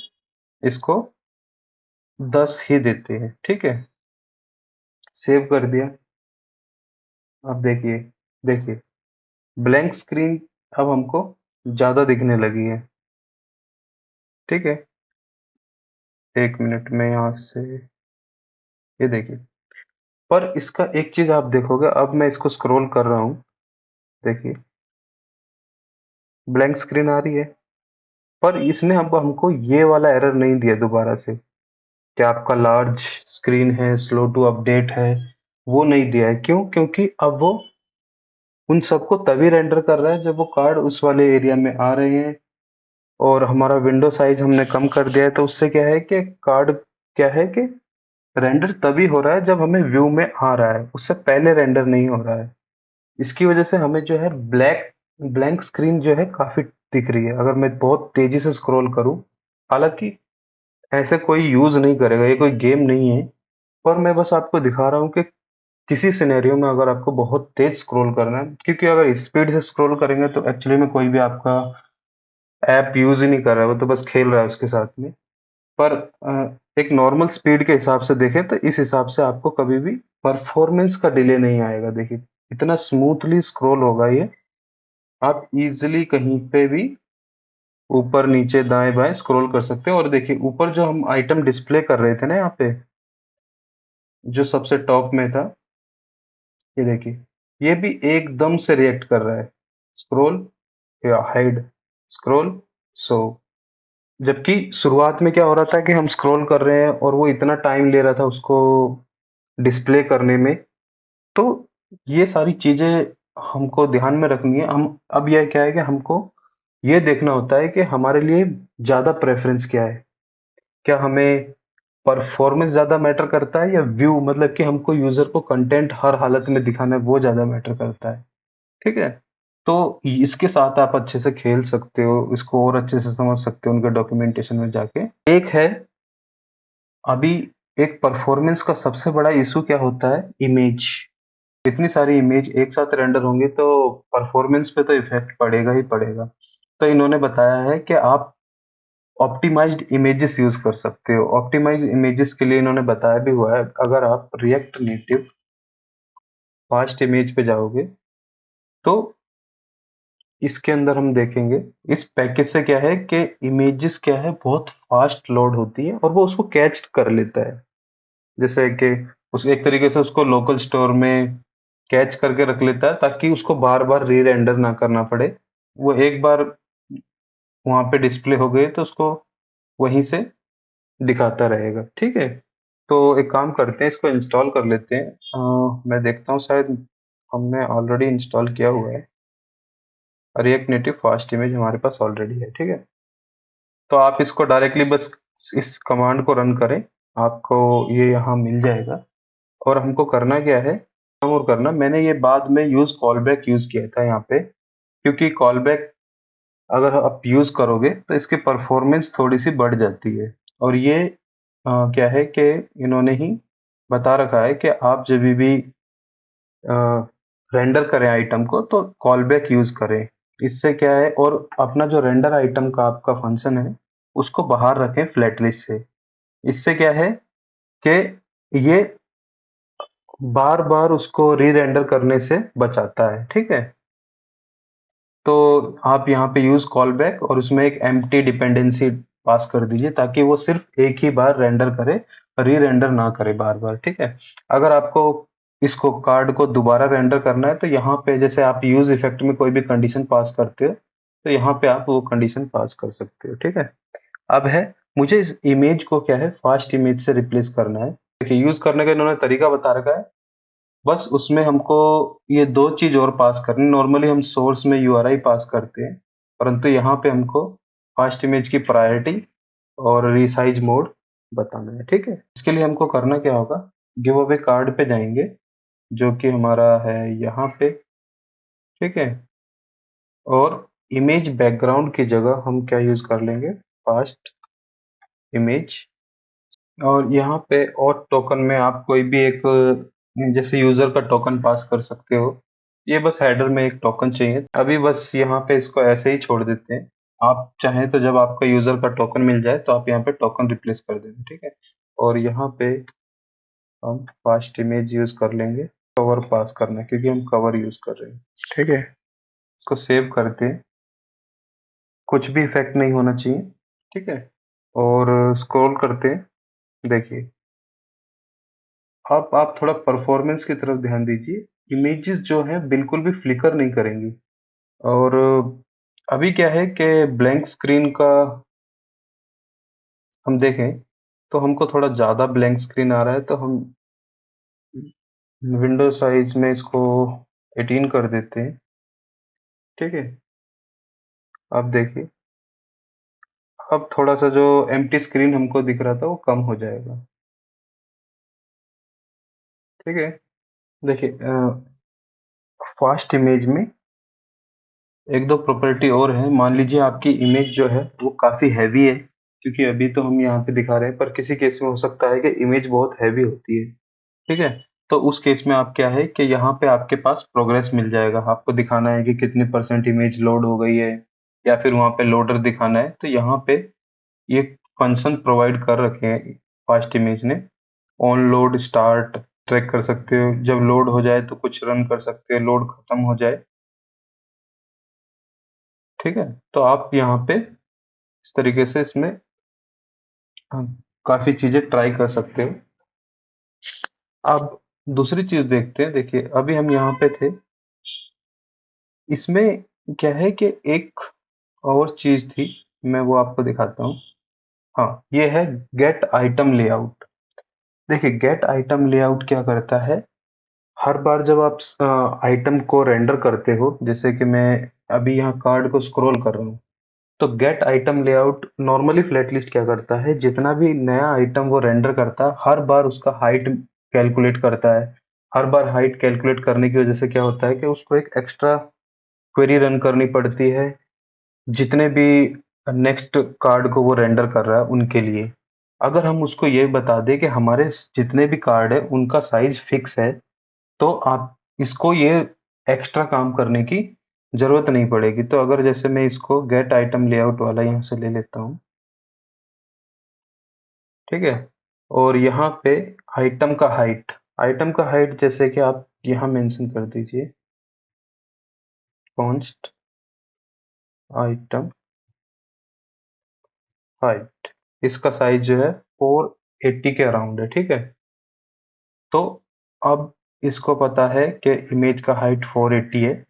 इसको 10 ही देते हैं, ठीक है। सेव कर दिया। अब देखिए, देखिए ब्लैंक स्क्रीन अब हमको ज़्यादा दिखने लगी है, ठीक है। एक मिनट में यहाँ से ये देखिए, पर इसका एक चीज आप देखोगे, अब मैं इसको स्क्रॉल कर रहा हूँ, देखिए ब्लैंक स्क्रीन आ रही है, पर इसने अब हमको ये वाला एरर नहीं दिया दोबारा से कि आपका लार्ज स्क्रीन है, स्लो टू अपडेट है, वो नहीं दिया है। क्यों? क्योंकि अब वो उन सबको तभी रेंडर कर रहा है जब वो कार्ड उस वाले एरिया में आ रहे हैं, और हमारा विंडो साइज हमने कम कर दिया है, तो उससे क्या है कि कार्ड क्या है कि रेंडर तभी हो रहा है जब हमें व्यू में आ रहा है, उससे पहले रेंडर नहीं हो रहा है। इसकी वजह से हमें जो है ब्लैंक स्क्रीन जो है काफी दिख रही है, अगर मैं बहुत तेजी से स्क्रॉल करूं। हालांकि ऐसे कोई यूज नहीं करेगा, ये कोई गेम नहीं है, पर मैं बस आपको दिखा रहा हूँ कि किसी सिनेरियो में अगर आपको बहुत तेज स्क्रॉल करना है, क्योंकि अगर स्पीड से स्क्रॉल करेंगे तो एक्चुअली में कोई भी आपका ऐप यूज ही नहीं कर रहा है, वो तो बस खेल रहा है उसके साथ में। पर एक नॉर्मल स्पीड के हिसाब से देखें तो इस हिसाब से आपको कभी भी परफॉर्मेंस का डिले नहीं आएगा। देखिए इतना स्मूथली स्क्रॉल होगा ये, आप इजीली कहीं पे भी ऊपर नीचे दाएं बाएं स्क्रॉल कर सकते हो। और देखिए ऊपर जो हम आइटम डिस्प्ले कर रहे थे ना, यहाँ पे जो सबसे टॉप में था, ये देखिए ये भी एकदम से रिएक्ट कर रहा है, स्क्रॉल या हाइड, स्क्रॉल सो। जबकि शुरुआत में क्या हो रहा था कि हम स्क्रॉल कर रहे हैं और वो इतना टाइम ले रहा था उसको डिस्प्ले करने में। तो ये सारी चीजें हमको ध्यान में रखनी है। हम अब यह क्या है कि हमको ये देखना होता है कि हमारे लिए ज्यादा प्रेफरेंस क्या है, क्या हमें परफॉर्मेंस ज्यादा मैटर करता है या व्यू, मतलब कि हमको यूजर को कंटेंट हर हालत में दिखाना है, वो ज्यादा मैटर करता है, ठीक है। तो इसके साथ आप अच्छे से खेल सकते हो, इसको और अच्छे से समझ सकते हो उनके डॉक्यूमेंटेशन में जाके। एक है अभी, एक परफॉर्मेंस का सबसे बड़ा इशू क्या होता है, इमेज। इतनी सारी इमेज एक साथ रेंडर होंगी तो परफॉर्मेंस पे तो इफेक्ट पड़ेगा ही पड़ेगा। तो इन्होंने बताया है कि आप ऑप्टिमाइज्ड इमेजेस यूज कर सकते हो। ऑप्टिमाइज इमेजेस के लिए इन्होंने बताया भी हुआ है, अगर आप रिएक्ट नेटिव फास्ट इमेज पे जाओगे तो इसके अंदर हम देखेंगे, इस पैकेज से क्या है कि इमेजेस क्या है बहुत फास्ट लोड होती है और वो उसको कैच कर लेता है। जैसे कि उस एक तरीके से उसको लोकल स्टोर में कैच करके रख लेता है ताकि उसको बार बार री रेंडर ना करना पड़े। वो एक बार वहां पे डिस्प्ले हो गए तो उसको वहीं से दिखाता रहेगा, ठीक है। तो एक काम करते हैं, इसको इंस्टॉल कर लेते हैं। मैं देखता हूँ शायद हमने ऑलरेडी इंस्टॉल किया हुआ है, रिएक्ट नेटिव फास्ट इमेज हमारे पास ऑलरेडी है, ठीक है। तो आप इसको डायरेक्टली बस इस कमांड को रन करें, आपको ये यहाँ मिल जाएगा। और हमको करना क्या है, और करना, मैंने ये बाद में यूज कॉल बैक यूज किया था यहाँ पे, क्योंकि कॉल बैक अगर आप यूज करोगे तो इसकी परफॉर्मेंस थोड़ी सी बढ़ जाती है। और ये क्या है कि इन्होंने ही बता रखा है कि आप जब भी रेंडर करें आइटम को तो कॉल बैक यूज करें। इससे क्या है, और अपना जो रेंडर आइटम का आपका फंक्शन है उसको बाहर रखें फ्लैट लिस्ट से। इससे क्या है कि ये बार बार उसको री रेंडर करने से बचाता है, ठीक है। तो आप यहाँ पे यूज कॉल बैक और उसमें एक एम्प्टी डिपेंडेंसी पास कर दीजिए ताकि वो सिर्फ एक ही बार रेंडर करे, री रेंडर ना करे बार बार। ठीक है, अगर आपको इसको कार्ड को दोबारा रेंडर करना है तो यहाँ पे जैसे आप यूज इफेक्ट में कोई भी कंडीशन पास करते हो तो यहाँ पे आप वो कंडीशन पास कर सकते हो। ठीक है, अब है मुझे इस इमेज को क्या है फास्ट इमेज से रिप्लेस करना है। देखिए यूज करने का इन्होंने तरीका बता रखा है, बस उसमें हमको ये दो चीज और पास करनी। नॉर्मली हम सोर्स में यूआरआई पास करते हैं, परंतु यहाँ पे हमको फास्ट इमेज की प्रायोरिटी और रिसाइज मोड बताना है। ठीक है, इसके लिए हमको करना क्या होगा, गिव अवे कार्ड पे जाएंगे जो कि हमारा है यहाँ पे। ठीक है, और इमेज बैकग्राउंड की जगह हम क्या यूज कर लेंगे, फास्ट इमेज। और यहाँ पे और टोकन में आप कोई भी एक जैसे यूजर का टोकन पास कर सकते हो। ये बस हेडर में एक टोकन चाहिए, अभी बस यहाँ पे इसको ऐसे ही छोड़ देते हैं। आप चाहें तो जब आपका यूजर का टोकन मिल जाए तो आप यहाँ पे टोकन रिप्लेस कर देंगे। ठीक है, और यहाँ पे हम फास्ट इमेज यूज कर लेंगे, कवर पास करना है क्योंकि हम कवर यूज कर रहे हैं। ठीक है, इसको सेव करते हैं, कुछ भी इफेक्ट नहीं होना चाहिए। ठीक है, और स्क्रॉल करते हैं। देखिए आप थोड़ा परफॉर्मेंस की तरफ ध्यान दीजिए, इमेजेस जो हैं बिल्कुल भी फ्लिकर नहीं करेंगी। और अभी क्या है कि ब्लैंक स्क्रीन का हम देखें तो हमको थोड़ा ज़्यादा ब्लैंक स्क्रीन आ रहा है, तो हम विंडो साइज में इसको 18 कर देते हैं। ठीक है, अब देखिए अब थोड़ा सा जो एम्प्टी स्क्रीन हमको दिख रहा था वो कम हो जाएगा। ठीक है, देखिए फास्ट इमेज में एक दो प्रॉपर्टी और है। मान लीजिए आपकी इमेज जो है वो काफी हैवी है, क्योंकि अभी तो हम यहाँ पे दिखा रहे हैं, पर किसी केस में हो सकता है कि इमेज बहुत हैवी होती है। ठीक है, तो उस केस में आप क्या है कि यहाँ पे आपके पास प्रोग्रेस मिल जाएगा, आपको दिखाना है कि कितने परसेंट इमेज लोड हो गई है, या फिर वहाँ पे लोडर दिखाना है। तो यहाँ पे ये फंक्शन प्रोवाइड कर रखे हैं फास्ट इमेज ने, ऑन लोड स्टार्ट ट्रैक कर सकते हो, जब लोड हो जाए तो कुछ रन कर सकते हो, लोड खत्म हो जाए। ठीक है, तो आप यहाँ पे इस तरीके से इसमें हाँ, काफी चीजें ट्राई कर सकते हो। अब दूसरी चीज देखते हैं। देखिए अभी हम यहाँ पे थे, इसमें क्या है कि एक और चीज थी, मैं वो आपको दिखाता हूँ। हाँ, ये है गेट आइटम लेआउट। देखिए गेट आइटम लेआउट क्या करता है, हर बार जब आप आइटम को रेंडर करते हो, जैसे कि मैं अभी यहाँ कार्ड को स्क्रॉल कर रहा हूँ, तो gate item layout normally flat list क्या करता है, जितना भी नया आइटम वो रेंडर करता है हर बार उसका हाइट कैलकुलेट करता है। हर बार हाइट कैलकुलेट करने की वजह से क्या होता है कि उसको एक एक्स्ट्रा क्वेरी रन करनी पड़ती है जितने भी नेक्स्ट कार्ड को वो रेंडर कर रहा है उनके लिए। अगर हम उसको ये बता दें कि हमारे जितने भी कार्ड है उनका साइज फिक्स है, तो आप इसको ये एक्स्ट्रा काम करने की जरूरत नहीं पड़ेगी। तो अगर जैसे मैं इसको गेट आइटम लेआउट वाला यहाँ से ले लेता हूँ। ठीक है, और यहाँ पे आइटम का हाइट जैसे कि आप यहाँ मेंशन कर दीजिए, कॉन्स्ट आइटम हाइट, इसका साइज जो है 480 के अराउंड है। ठीक है, तो अब इसको पता है कि इमेज का हाइट 480 है,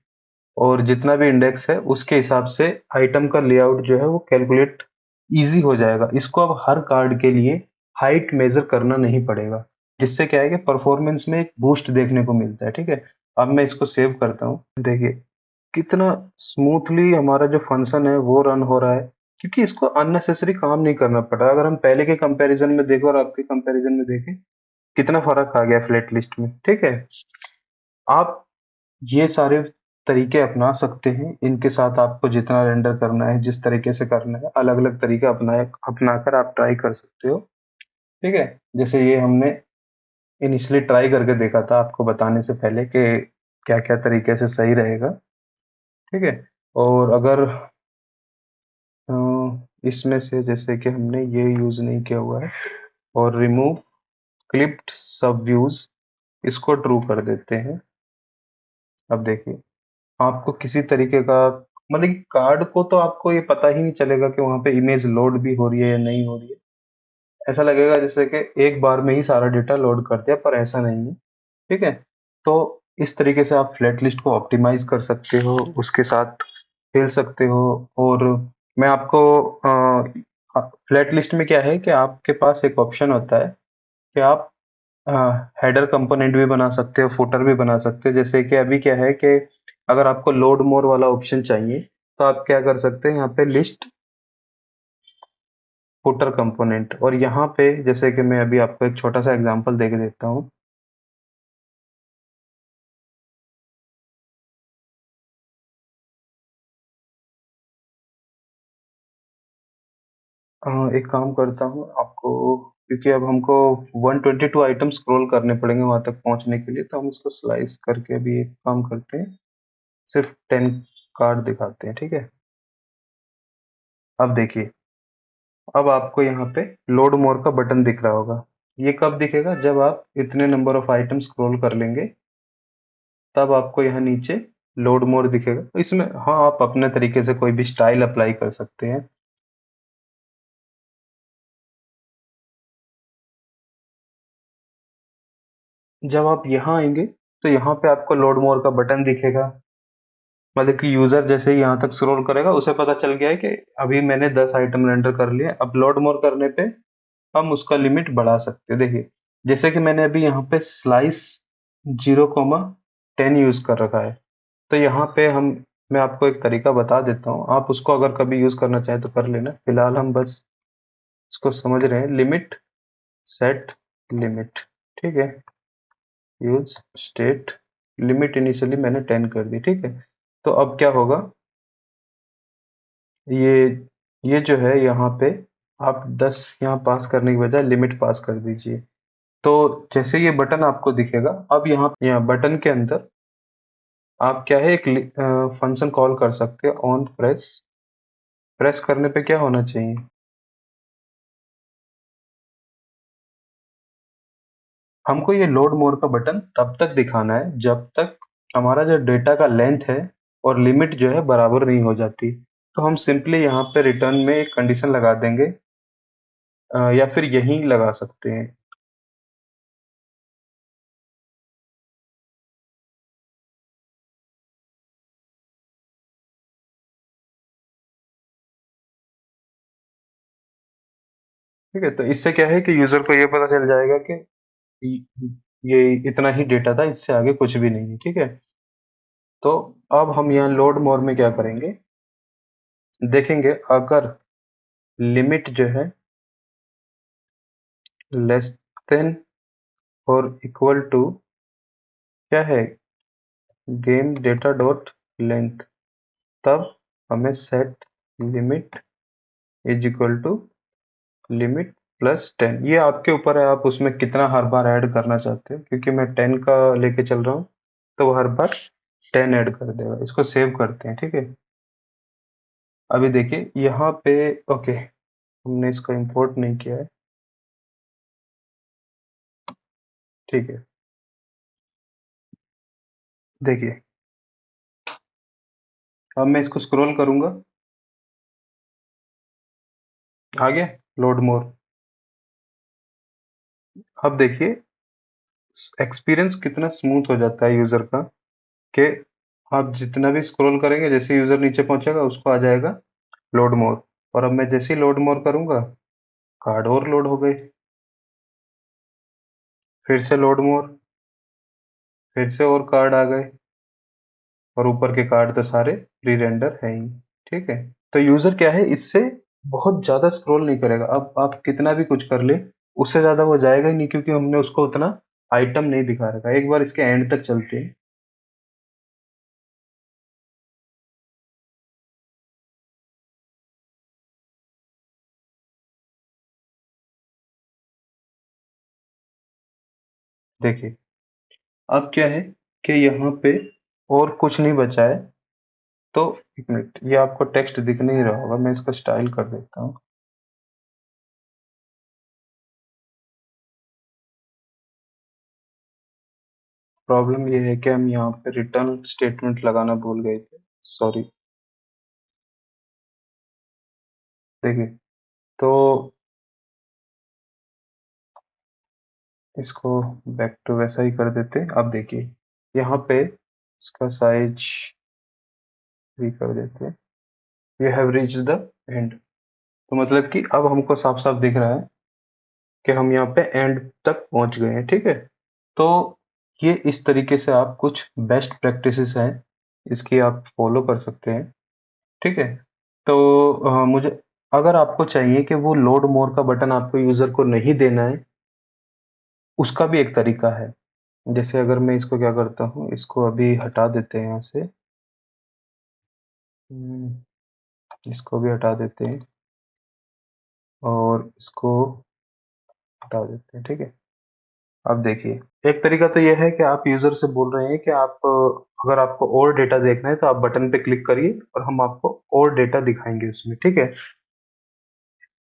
और जितना भी इंडेक्स है उसके हिसाब से आइटम का लेआउट जो है वो कैलकुलेट इजी हो जाएगा। इसको अब हर कार्ड के लिए हाइट मेजर करना नहीं पड़ेगा, जिससे क्या है कि परफॉर्मेंस में एक बूस्ट देखने को मिलता है। ठीक है, अब मैं इसको सेव करता हूँ। देखिए कितना स्मूथली हमारा जो फंक्शन है वो रन हो रहा है, क्योंकि इसको अननेसेसरी काम नहीं करना पड़ा। अगर हम पहले के कंपैरिजन में देखें और आपके कंपैरिजन में देखें, कितना फर्क आ गया फ्लैट लिस्ट में। ठीक है, आप ये सारे तरीके अपना सकते हैं, इनके साथ आपको जितना रेंडर करना है, जिस तरीके से करना है, अलग अलग तरीके अपनाकर आप ट्राई कर सकते हो। ठीक है, जैसे ये हमने इनिशियली ट्राई करके देखा था आपको बताने से पहले कि क्या क्या तरीके से सही रहेगा। ठीक है, और अगर इसमें से जैसे कि हमने ये यूज नहीं किया हुआ है, और रिमूव क्लिप्ड सब व्यूज, इसको ट्रू कर देते हैं। अब देखिए आपको किसी तरीके का मतलब कि कार्ड को तो आपको ये पता ही नहीं चलेगा कि वहाँ पे इमेज लोड भी हो रही है या नहीं हो रही है। ऐसा लगेगा जैसे कि एक बार में ही सारा डेटा लोड कर दिया, पर ऐसा नहीं है। ठीक है? तो इस तरीके से आप फ्लैट लिस्ट को ऑप्टिमाइज़ कर सकते हो, उसके साथ खेल सकते हो। और मैं आपको फ्लैट लिस्ट में क्या है कि आपके पास एक ऑप्शन होता है कि आप हेडर कंपोनेंट भी बना सकते हो, फुटर भी बना सकते हो। जैसे कि अभी क्या है कि अगर आपको लोड मोर वाला ऑप्शन चाहिए, तो आप क्या कर सकते हैं, यहाँ पे लिस्ट फुटर कंपोनेंट, और यहाँ पे जैसे कि मैं अभी आपको एक छोटा सा एग्जांपल दे के देता हूँ। एक काम करता हूँ आपको, क्योंकि अब हमको 122 आइटम स्क्रॉल करने पड़ेंगे वहां तक पहुंचने के लिए, तो हम इसको स्लाइस करके अभी एक काम करते हैं, सिर्फ 10 कार्ड दिखाते हैं। ठीक है? अब देखिए, अब आपको यहाँ पे लोड मोर का बटन दिख रहा होगा। ये कब दिखेगा? जब आप इतने नंबर ऑफ आइटम स्क्रॉल कर लेंगे, तब आपको यहाँ नीचे लोड मोर दिखेगा। तो इसमें हाँ, आप अपने तरीके से कोई भी स्टाइल अप्लाई कर सकते हैं। जब आप यहाँ आएंगे, तो यहाँ पे आपको लोड मोर का बटन दिखेगा। मतलब कि यूजर जैसे ही यहाँ तक स्क्रॉल करेगा, उसे पता चल गया है कि अभी मैंने 10 आइटम रेंडर कर लिए। अब लोड मोर करने पे हम उसका लिमिट बढ़ा सकते हैं। देखिए, जैसे कि मैंने अभी यहाँ पे स्लाइस 0,10 यूज कर रखा है। तो यहाँ पे हम मैं आपको एक तरीका बता देता हूँ, आप उसको अगर कभी यूज करना चाहें तो कर लेना। फिलहाल हम बस इसको समझ रहे हैं। Limit, set limit. ठीक है? यूज स्टेट लिमिट इनिशियली मैंने 10 कर दी। ठीक है? तो अब क्या होगा, ये ये जो है यहाँ पे, आप 10 यहाँ पास करने की बजाय लिमिट पास कर दीजिए। तो जैसे ये बटन आपको दिखेगा, अब यहाँ बटन के अंदर आप क्या है, एक फंक्शन कॉल कर सकते हैं, ऑन प्रेस। प्रेस करने पे क्या होना चाहिए, हमको ये लोड मोर का बटन तब तक दिखाना है जब तक हमारा जो डेटा का लेंथ है और लिमिट जो है बराबर नहीं हो जाती। तो हम सिंपली यहाँ पे रिटर्न में एक कंडीशन लगा देंगे, या फिर यहीं लगा सकते हैं। ठीक है? तो इससे क्या है कि यूजर को ये पता चल जाएगा कि ये इतना ही डेटा था, इससे आगे कुछ भी नहीं है। ठीक है? तो अब हम यहाँ लोड मोर में क्या करेंगे, देखेंगे अगर लिमिट जो है लेस देन और इक्वल टू क्या है, गेम डेटा डॉट लेंथ, तब हमें set limit is equal to limit plus 10। ये आपके ऊपर है, आप उसमें कितना हर बार ऐड करना चाहते हो। क्योंकि मैं 10 का लेके चल रहा हूँ, तो वो हर बार 10 ऐड कर देगा। इसको सेव करते हैं। ठीक है? अभी देखिए यहाँ पे, ओके, हमने इसको इंपोर्ट नहीं किया है। ठीक है? देखिए, अब मैं इसको स्क्रॉल करूंगा, आ गया लोड मोर। अब देखिए एक्सपीरियंस कितना स्मूथ हो जाता है यूजर का, कि आप जितना भी स्क्रॉल करेंगे, जैसे यूजर नीचे पहुंचेगा उसको आ जाएगा लोड मोर। और अब मैं जैसे ही लोड मोर करूंगा, कार्ड और लोड हो गए। फिर से लोड मोर, फिर से और कार्ड आ गए। और ऊपर के कार्ड तो सारे प्री रेंडर है ही। ठीक है? तो यूजर क्या है, इससे बहुत ज्यादा स्क्रॉल नहीं करेगा। अब आप कितना भी कुछ कर ले, उससे ज्यादा वो जाएगा ही नहीं, क्योंकि हमने उसको उतना आइटम नहीं दिखा रखा। एक बार इसके एंड तक चलते हैं। देखिए, अब क्या है कि यहाँ पे और कुछ नहीं बचा है। तो एक मिनट, ये आपको टेक्स्ट दिख नहीं रहा होगा, मैं इसका स्टाइल कर देता हूँ। प्रॉब्लम ये है कि हम यहाँ पे रिटर्न स्टेटमेंट लगाना भूल गए थे। सॉरी। देखिए, तो इसको बैक टू वैसा ही कर देते हैं। अब देखिए, यहाँ पे इसका साइज भी कर देते हैं। You have reached the end. तो मतलब कि अब हमको साफ साफ दिख रहा है कि हम यहाँ पे एंड तक पहुंच गए हैं, ठीक है। तो ये इस तरीके से आप कुछ बेस्ट प्रैक्टिसेस हैं, इसकी आप फॉलो कर सकते हैं, ठीक है। तो मुझे, अगर आपको चाहिए कि वो लोड मोर का बटन आपको यूजर को नहीं देना है, उसका भी एक तरीका है। जैसे अगर मैं इसको क्या करता हूँ, इसको अभी हटा देते हैं यहाँ से। इसको भी हटा देते हैं और इसको हटा देते हैं, ठीक है। अब देखिए, एक तरीका तो ये है कि आप यूजर से बोल रहे हैं कि आप अगर आपको और डेटा देखना है तो आप बटन पे क्लिक करिए और हम आपको और डेटा दिखाएंगे उसमें, ठीक है।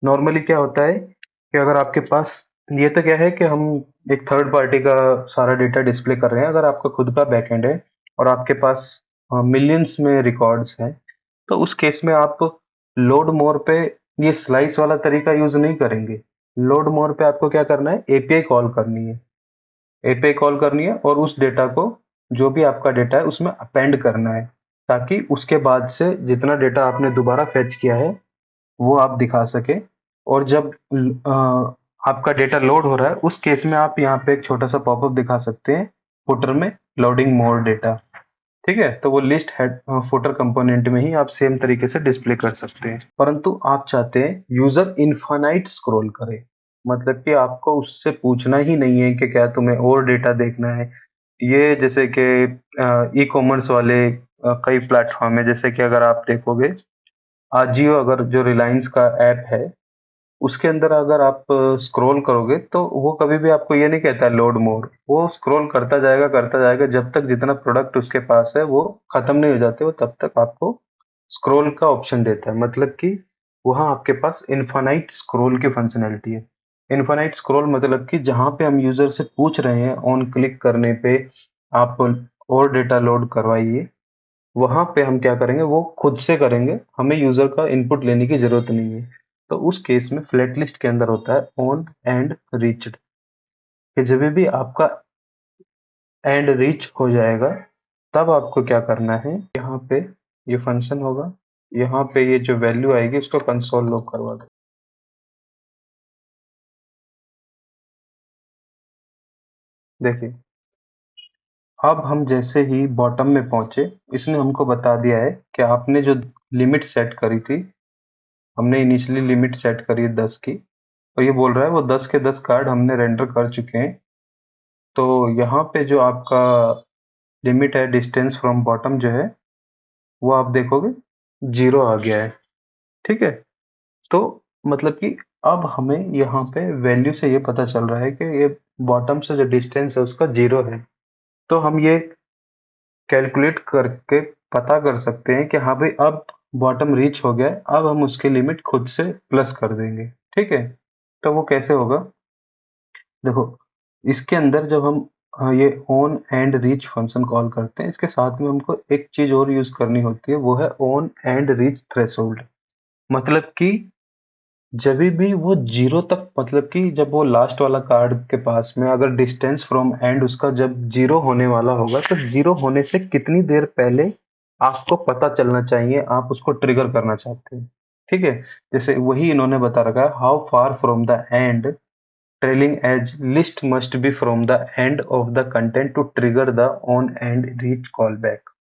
नॉर्मली क्या होता है कि अगर आपके पास, ये तो क्या है कि हम एक थर्ड पार्टी का सारा डेटा डिस्प्ले कर रहे हैं। अगर आपका खुद का बैकएंड है और आपके पास मिलियंस में रिकॉर्ड्स हैं, तो उस केस में आप लोड मोर पे ये स्लाइस वाला तरीका यूज नहीं करेंगे। लोड मोर पे आपको क्या करना है, एपीआई कॉल करनी है। एपीआई कॉल करनी है और उस डेटा को, जो भी आपका डेटा है उसमें अपेंड करना है, ताकि उसके बाद से जितना डेटा आपने दोबारा फेच किया है वो आप दिखा सके। और जब आपका डेटा लोड हो रहा है, उस केस में आप यहाँ पे एक छोटा सा पॉपअप दिखा सकते हैं फुटर में, लोडिंग मोर डेटा, ठीक है। तो वो लिस्ट हेड फुटर कंपोनेंट में ही आप सेम तरीके से डिस्प्ले कर सकते हैं। परंतु आप चाहते हैं यूजर इनफाइनाइट स्क्रॉल करे, मतलब कि आपको उससे पूछना ही नहीं है कि क्या तुम्हें और डेटा देखना है। ये जैसे कि ई कॉमर्स वाले कई प्लेटफॉर्म है, जैसे कि अगर आप देखोगे आजियो, अगर जो रिलायंस का ऐप है, उसके अंदर अगर आप स्क्रॉल करोगे तो वो कभी भी आपको ये नहीं कहता लोड मोर। वो स्क्रॉल करता जाएगा जब तक जितना प्रोडक्ट उसके पास है वो खत्म नहीं हो जाते, वो तब तक आपको स्क्रॉल का ऑप्शन देता है। मतलब कि वहाँ आपके पास इनफाइनाइट स्क्रॉल की फंक्शनैलिटी है। इनफाइनाइट स्क्रॉल मतलब कि जहाँ पे हम यूजर से पूछ रहे हैं ऑन क्लिक करने पे आप और डेटा लोड करवाइए, वहां पे हम क्या करेंगे, वो खुद से करेंगे, हमें यूजर का इनपुट लेने की जरूरत नहीं है। तो उस केस में फ्लैट लिस्ट के अंदर होता है ऑन एंड रीच्ड, कि जब भी आपका एंड रीच हो जाएगा तब आपको क्या करना है, यहाँ पे ये फंक्शन होगा, यहाँ पे ये जो वैल्यू आएगी उसको कंसोल लॉग करवा दो। देखिए, अब हम जैसे ही बॉटम में पहुंचे, इसने हमको बता दिया है कि आपने जो लिमिट सेट करी थी, हमने इनिशियली लिमिट सेट करी है 10 की, तो ये बोल रहा है वो 10 के 10 कार्ड हमने रेंडर कर चुके हैं। तो यहाँ पे जो आपका लिमिट है डिस्टेंस फ्रॉम बॉटम जो है, वो आप देखोगे 0 आ गया है, ठीक है। तो मतलब कि अब हमें यहाँ पे वैल्यू से ये पता चल रहा है कि ये बॉटम से जो डिस्टेंस है उसका 0 है। तो हम ये कैलकुलेट करके पता कर सकते हैं कि हाँ भाई अब बॉटम रीच हो गया है, अब हम उसकी लिमिट खुद से प्लस कर देंगे, ठीक है। तो वो कैसे होगा, देखो, इसके अंदर जब हम ये on and reach function call करते हैं, इसके साथ में हमको एक चीज और यूज करनी होती है, वो है ऑन एंड रीच थ्रेशोल्ड। मतलब कि जब भी वो 0 तक, मतलब कि जब वो लास्ट वाला कार्ड के पास में अगर डिस्टेंस फ्रॉम एंड उसका जब 0 होने वाला होगा, तो 0 होने से कितनी देर पहले आपको पता चलना चाहिए आप उसको ट्रिगर करना चाहते हैं, ठीक है। जैसे वही इन्होंने बता रखा है, how far from the end trailing edge list must be from the end of the content to trigger the on and reach callback।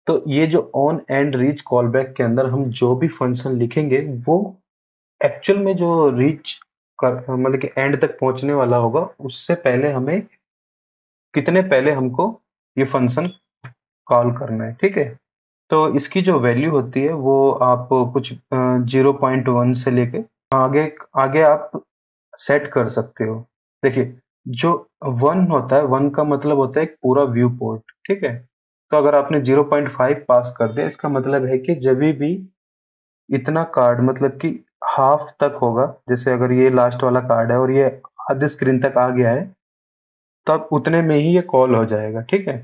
तो ये जो on and reach callback के अंदर हम जो भी फंक्शन लिखेंगे, वो एक्चुअल में जो रीच कर, मतलब कि एंड तक पहुंचने वाला होगा, उससे पहले हमें, कितने पहले हमको ये फंक्शन कॉल करना है, ठीक है। तो इसकी जो वैल्यू होती है वो आप कुछ 0.1 से लेके आगे आगे आप सेट कर सकते हो। देखिए, जो 1 होता है, 1 का मतलब होता है एक पूरा व्यू पोर्ट, ठीक है। तो अगर आपने 0.5 पास कर दिया, इसका मतलब है कि जब भी इतना कार्ड, मतलब कि हाफ तक होगा, जैसे अगर ये लास्ट वाला कार्ड है और ये आधे स्क्रीन तक आ गया है, तब उतने में ही ये कॉल हो जाएगा, ठीक है।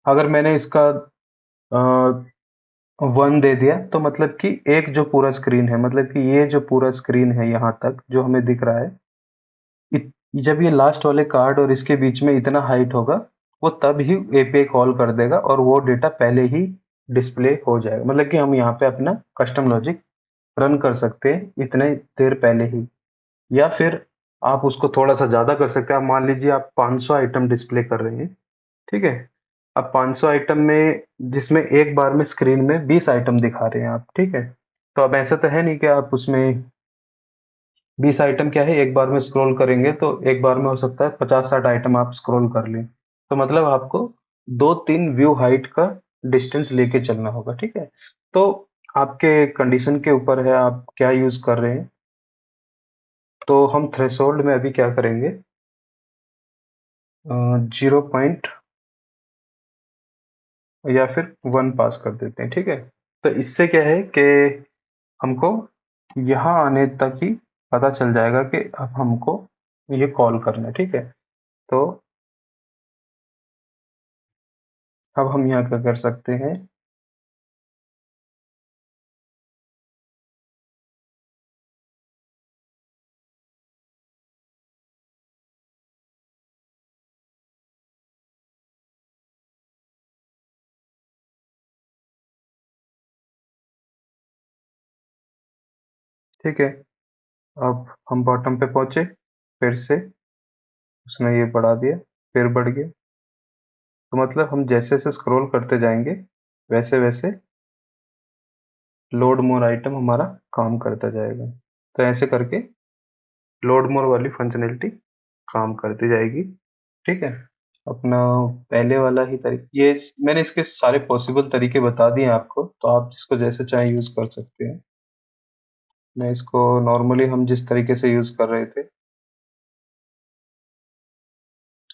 अगर मैंने इसका 1 दे दिया तो मतलब कि एक जो पूरा स्क्रीन है, मतलब कि ये जो पूरा स्क्रीन है यहाँ तक जो हमें दिख रहा है, जब ये लास्ट वाले कार्ड और इसके बीच में इतना हाइट होगा, वो तब ही एपीआई कॉल कर देगा और वो डेटा पहले ही डिस्प्ले हो जाएगा। मतलब कि हम यहाँ पे अपना कस्टम लॉजिक रन कर सकते हैं इतने देर पहले ही। या फिर आप उसको थोड़ा सा ज्यादा कर सकते हैं। आप मान लीजिए आप 500 आइटम डिस्प्ले कर रहे हैं, ठीक है। अब 500 आइटम में जिसमें एक बार में स्क्रीन में 20 आइटम दिखा रहे हैं आप, ठीक है। तो अब ऐसा तो है नहीं कि आप उसमें 20 आइटम क्या है एक बार में स्क्रॉल करेंगे, तो एक बार में हो सकता है 50-60 आइटम आप स्क्रॉल कर लें। तो मतलब आपको 2-3 व्यू हाइट का डिस्टेंस लेके चलना होगा, ठीक है। तो आपके कंडीशन के ऊपर है आप क्या यूज कर रहे हैं। तो हम थ्रेशोल्ड में अभी क्या करेंगे, 0 या फिर 1 पास कर देते हैं, ठीक है। तो इससे क्या है कि हमको यहाँ आने तक ही पता चल जाएगा कि अब हमको ये कॉल करना है, ठीक है। तो अब हम यहाँ क्या कर सकते हैं, ठीक है। अब हम बॉटम पे पहुंचे, फिर से उसने ये बढ़ा दिया, फिर बढ़ गया। तो मतलब हम जैसे जैसे स्क्रॉल करते जाएंगे वैसे वैसे लोड मोर आइटम हमारा काम करता जाएगा। तो ऐसे करके लोड मोर वाली फंक्शनैलिटी काम करती जाएगी, ठीक है। अपना पहले वाला ही तरीका, ये मैंने इसके सारे पॉसिबल तरीके बता दिए आपको, तो आप इसको जैसे चाहे यूज कर सकते हैं। मैं इसको नॉर्मली हम जिस तरीके से यूज कर रहे थे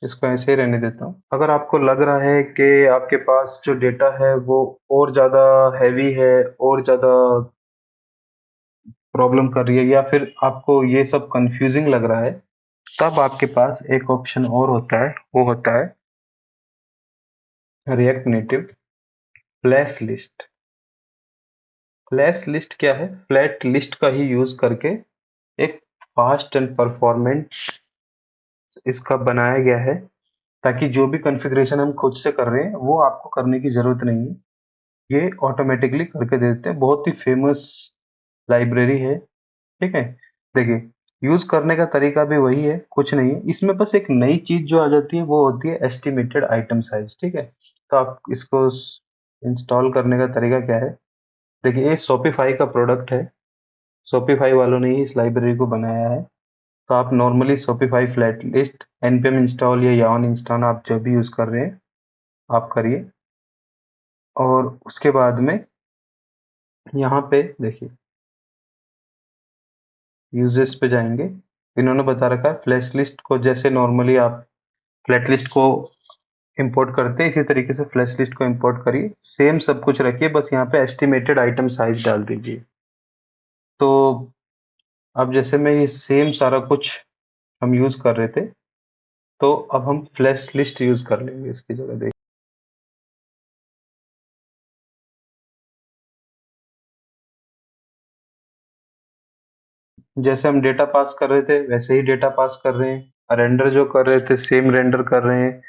इसको ऐसे ही रहने देता हूँ। अगर आपको लग रहा है कि आपके पास जो डेटा है वो और ज़्यादा हैवी है, और ज़्यादा प्रॉब्लम कर रही है, या फिर आपको ये सब कंफ्यूजिंग लग रहा है, तब आपके पास एक ऑप्शन और होता है, वो होता है react native flash list. Flash list क्या है, फ्लैट लिस्ट का ही यूज करके एक फास्ट एंड परफॉर्मेंट इसका बनाया गया है, ताकि जो भी कॉन्फ़िगरेशन हम खुद से कर रहे हैं वो आपको करने की ज़रूरत नहीं है, ये ऑटोमेटिकली करके दे देते हैं। बहुत ही फेमस लाइब्रेरी है, ठीक है। देखिए, यूज़ करने का तरीका भी वही है, कुछ नहीं है। इसमें बस एक नई चीज़ जो आ जाती है वो होती है एस्टिमेटेड आइटम साइज़, ठीक है। तो आप इसको इंस्टॉल करने का तरीका क्या है, देखिए ये शॉपिफ़ाई का प्रोडक्ट है, शॉपिफ़ाई वालों ने ही इस लाइब्रेरी को बनाया है। तो आप normally Shopify flat list npm install या यावन इंस्टॉल आप जो भी यूज़ कर रहे हैं आप करिए। और उसके बाद में यहाँ पे देखिए यूजेस पे जाएंगे, इन्होंने बता रखा है फ्लैश लिस्ट को जैसे नॉर्मली आप फ्लैट लिस्ट को इंपोर्ट करते हैं इसी तरीके से फ्लैश लिस्ट को इंपोर्ट करिए, सेम सब कुछ रखिए, बस यहाँ पे एस्टिमेटेड आइटम साइज डाल दीजिए। तो अब जैसे मैं ये सेम सारा कुछ हम यूज कर रहे थे, तो अब हम फ्लैश लिस्ट यूज कर लेंगे इसकी जगह। देखिए जैसे हम डेटा पास कर रहे थे वैसे ही डेटा पास कर रहे हैं, रेंडर जो कर रहे थे सेम रेंडर कर रहे हैं,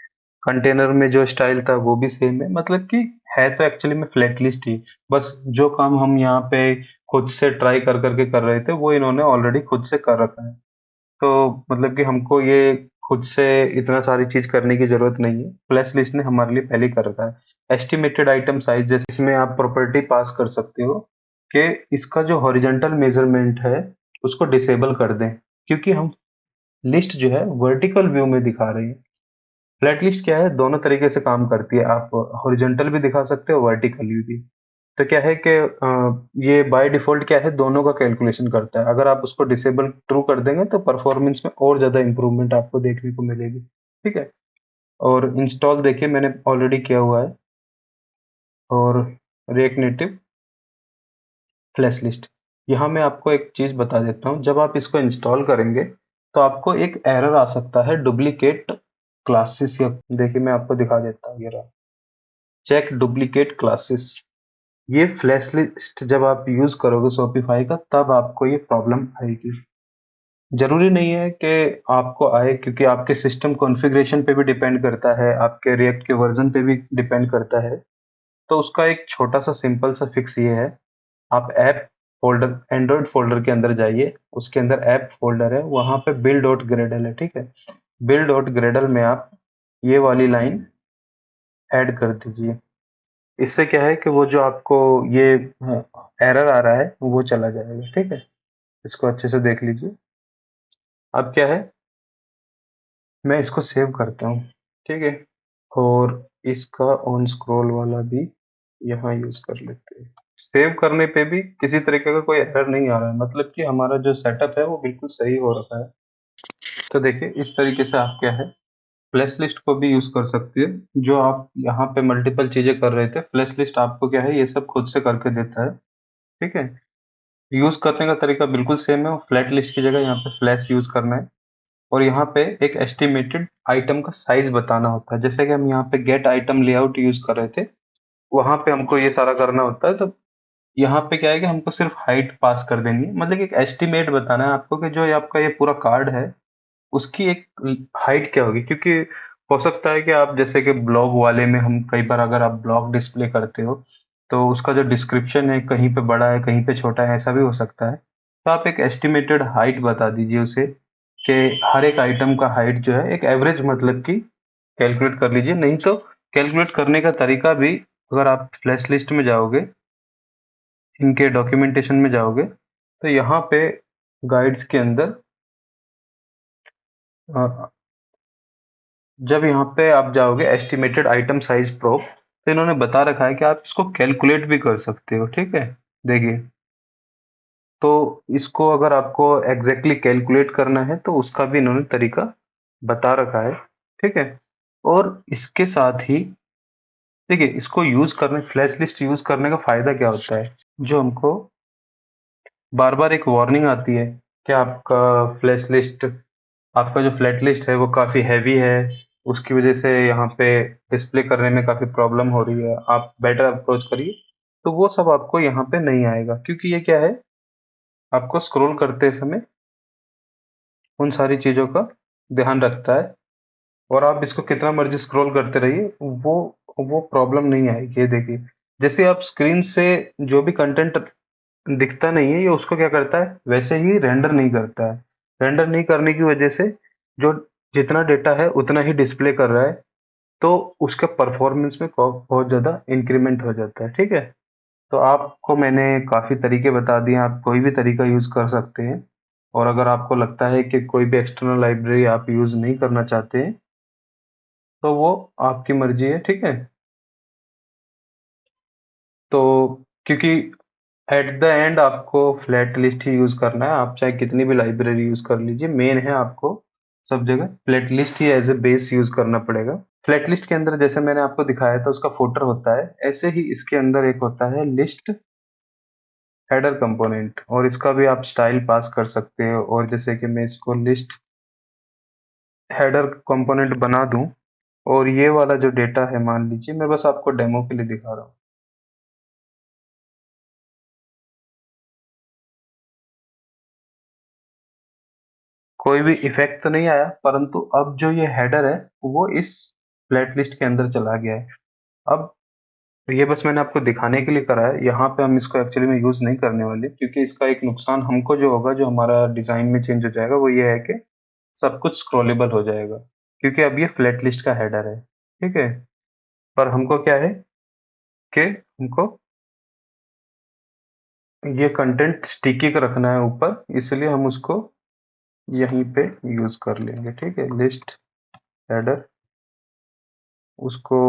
कंटेनर में जो स्टाइल था वो भी सेम है। मतलब कि है तो एक्चुअली में फ्लैट लिस्ट ही, बस जो काम हम यहाँ पे खुद से ट्राई कर करके कर रहे थे वो इन्होंने ऑलरेडी खुद से कर रखा है। तो मतलब कि हमको ये खुद से इतना सारी चीज करने की जरूरत नहीं है, फ्लैश लिस्ट ने हमारे लिए पहले ही कर रखा है। एस्टिमेटेड आइटम साइज जैसे इसमें आप प्रॉपर्टी पास कर सकते हो कि इसका जो हॉरिजॉन्टल मेजरमेंट है उसको डिसेबल कर दें, क्योंकि हम लिस्ट जो है वर्टिकल व्यू में दिखा रहे हैं। फ्लैट लिस्ट क्या है, दोनों तरीके से काम करती है, आप हॉरिजॉन्टल भी दिखा सकते हो वर्टिकली भी। तो क्या है कि ये बाय डिफॉल्ट क्या है दोनों का कैलकुलेशन करता है, अगर आप उसको डिसेबल ट्रू कर देंगे तो परफॉर्मेंस में और ज़्यादा इंप्रूवमेंट आपको देखने को मिलेगी, ठीक है। और इंस्टॉल देखिए मैंने ऑलरेडी किया हुआ है, और रिएक्ट नेटिव फ्लैश लिस्ट। यहाँ मैं आपको एक चीज़ बता देता हूँ, जब आप इसको इंस्टॉल करेंगे तो आपको एक एरर आ सकता है डुप्लीकेट क्लासेस, या देखिए मैं आपको दिखा देता हूँ, ये रहा चेक डुप्लीकेट क्लासेस। ये फ्लैश लिस्ट जब आप यूज़ करोगे शॉपिफ़ाई का तब आपको ये प्रॉब्लम आएगी। ज़रूरी नहीं है कि आपको आए, क्योंकि आपके सिस्टम कॉन्फ़िगरेशन पे भी डिपेंड करता है, आपके रिएक्ट के वर्ज़न पे भी डिपेंड करता है। तो उसका एक छोटा-सा सिंपल सा फिक्स ये है, आप ऐप फ़ोल्डर, एंड्रॉयड फ़ोल्डर के अंदर जाइए, उसके अंदर ऐप फ़ोल्डर है, वहाँ पे build.gradle है, ठीक है? build.gradle में आप ये वाली लाइन ऐड कर दीजिए। इससे क्या है कि वो जो आपको ये एरर आ रहा है, वो चला जाएगा, ठीक है? इसको अच्छे से देख लीजिए। अब क्या है, मैं इसको सेव करता हूँ, ठीक है? और इसका ऑन स्क्रॉल वाला भी यहाँ यूज़ कर लेते हैं। सेव करने पे भी किसी तरीके का कोई एरर नहीं आ रहा है, मतलब कि हमारा जो सेटअप है वो बिल्कुल सही हो रखा है। तो देखिए इस तरीके से आप क्या है, फ्लैश लिस्ट को भी यूज़ कर सकती है। जो आप यहाँ पे मल्टीपल चीज़ें कर रहे थे, फ्लैश लिस्ट आपको क्या है, ये सब खुद से करके देता है, ठीक है? यूज़ करने का तरीका बिल्कुल सेम है, फ्लैट लिस्ट की जगह यहाँ पे फ्लैश यूज़ करना है। और यहाँ पे एक एस्टिमेटेड आइटम का साइज बताना होता है। जैसे कि हम यहाँ पे गेट आइटम लेआउट यूज़ कर रहे थे, वहाँ पे हमको ये सारा करना होता है। तो यहाँ पे क्या है कि हमको सिर्फ हाइट पास कर देनी है, मतलब कि एक एस्टिमेट बताना है आपको कि जो ये आपका ये पूरा कार्ड है, उसकी एक हाइट क्या होगी। क्योंकि हो सकता है कि आप जैसे कि ब्लॉग वाले में, हम कई बार अगर आप ब्लॉग डिस्प्ले करते हो, तो उसका जो डिस्क्रिप्शन है कहीं पे बड़ा है, कहीं पे छोटा है, ऐसा भी हो सकता है। तो आप एक एस्टिमेटेड हाइट बता दीजिए उसे, कि हर एक आइटम का हाइट जो है एक एवरेज, मतलब कि कैलकुलेट कर लीजिए। नहीं तो कैलकुलेट करने का तरीका भी, अगर आप फ्लैश लिस्ट में जाओगे, इनके डॉक्यूमेंटेशन में जाओगे, तो यहाँ पे गाइड्स के अंदर अ, जब यहाँ पे आप जाओगे एस्टिमेटेड आइटम साइज प्रोब, तो इन्होंने बता रखा है कि आप इसको कैलकुलेट भी कर सकते हो, ठीक है? देखिए, तो इसको अगर आपको एग्जैक्टली कैलकुलेट करना है तो उसका भी इन्होंने तरीका बता रखा है, ठीक है? और इसके साथ ही देखिए, इसको यूज करने, फ्लैश लिस्ट यूज करने का फायदा क्या होता है, जो हमको बार बार एक वार्निंग आती है कि आपका फ्लैश लिस्ट, आपका जो फ्लैट लिस्ट है वो काफ़ी हैवी है, उसकी वजह से यहाँ पे डिस्प्ले करने में काफ़ी प्रॉब्लम हो रही है, आप बेटर अप्रोच करिए। तो वो सब आपको यहाँ पे नहीं आएगा, क्योंकि ये क्या है, आपको स्क्रॉल करते समय उन सारी चीज़ों का ध्यान रखता है। और आप इसको कितना मर्जी स्क्रॉल करते रहिए, वो प्रॉब्लम नहीं आएगी। ये देखिए, जैसे आप स्क्रीन से जो भी कंटेंट दिखता नहीं है, ये उसको क्या करता है, वैसे ही रेंडर नहीं करता है। रेंडर नहीं करने की वजह से जो जितना डेटा है उतना ही डिस्प्ले कर रहा है, तो उसके परफॉर्मेंस में बहुत ज़्यादा इंक्रीमेंट हो जाता है, ठीक है? तो आपको मैंने काफ़ी तरीके बता दिए, आप कोई भी तरीका यूज़ कर सकते हैं। और अगर आपको लगता है कि कोई भी एक्सटर्नल लाइब्रेरी आप यूज़ नहीं करना चाहते हैं, तो वो आपकी मर्ज़ी है, ठीक है? तो क्योंकि एट द एंड आपको फ्लैट लिस्ट ही यूज़ करना है, आप चाहे कितनी भी लाइब्रेरी यूज़ कर लीजिए, मेन है आपको सब जगह flat list he as a base use करना पड़ेगा। फ्लैट लिस्ट के अंदर जैसे मैंने आपको दिखाया था उसका फुटर होता है, ऐसे ही इसके अंदर एक होता है लिस्ट हेडर कंपोनेंट, और इसका भी आप स्टाइल पास कर सकते हो। और जैसे कि मैं इसको लिस्ट हेडर कंपोनेंट बना दूं, और ये वाला जो डेटा है, मान लीजिए, मैं बस आपको डेमो के लिए दिखा रहा हूँ। कोई भी इफेक्ट तो नहीं आया, परंतु अब जो ये हेडर है वो इस फ्लैट लिस्ट के अंदर चला गया है। अब ये बस मैंने आपको दिखाने के लिए करा है, यहाँ पे हम इसको एक्चुअली में यूज़ नहीं करने वाले, क्योंकि इसका एक नुकसान हमको जो होगा, जो हमारा डिज़ाइन में चेंज हो जाएगा, वो ये है कि सब कुछ स्क्रॉलेबल हो जाएगा, क्योंकि अब ये फ्लैट लिस्ट का हेडर है, ठीक है? पर हमको क्या है कि हमको ये कंटेंट स्टिकी का रखना है ऊपर, इसलिए हम उसको यहीं पे यूज़ कर लेंगे, ठीक है? लिस्ट हेडर, उसको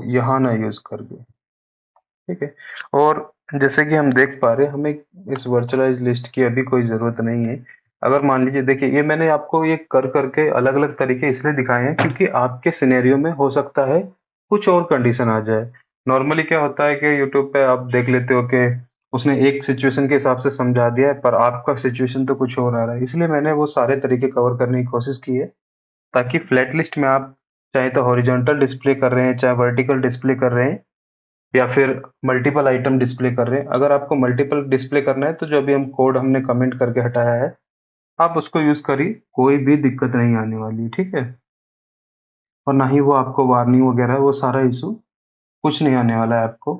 यहाँ ना यूज़ करके, ठीक है? और जैसे कि हम देख पा रहे हैं, हमें इस वर्चुअलाइज़ लिस्ट की अभी कोई ज़रूरत नहीं है। अगर मान लीजिए, देखिए, ये मैंने आपको ये कर करके अलग-अलग तरीके इसलिए दिखाए हैं, क्योंकि आपके सिनेरियो में हो सकता है कुछ और कंडीशन आ जाए। नॉर्मली क्या होता है कि यूट्यूब पे आप देख लेते हो कि उसने एक सिचुएशन के हिसाब से समझा दिया है, पर आपका सिचुएशन तो कुछ और आ रहा है। इसलिए मैंने वो सारे तरीके कवर करने की कोशिश की है, ताकि फ्लैट लिस्ट में आप चाहे तो हॉरिजॉन्टल डिस्प्ले कर रहे हैं, चाहे वर्टिकल डिस्प्ले कर रहे हैं, या फिर मल्टीपल आइटम डिस्प्ले कर रहे हैं। अगर आपको मल्टीपल डिस्प्ले करना है तो जो अभी हम कोड हमने कमेंट करके हटाया है, आप उसको यूज़ करिए, कोई भी दिक्कत नहीं आने वाली है, ठीक है? और ना ही वो आपको वार्निंग वगैरह वो सारा इश्यू कुछ नहीं आने वाला है आपको।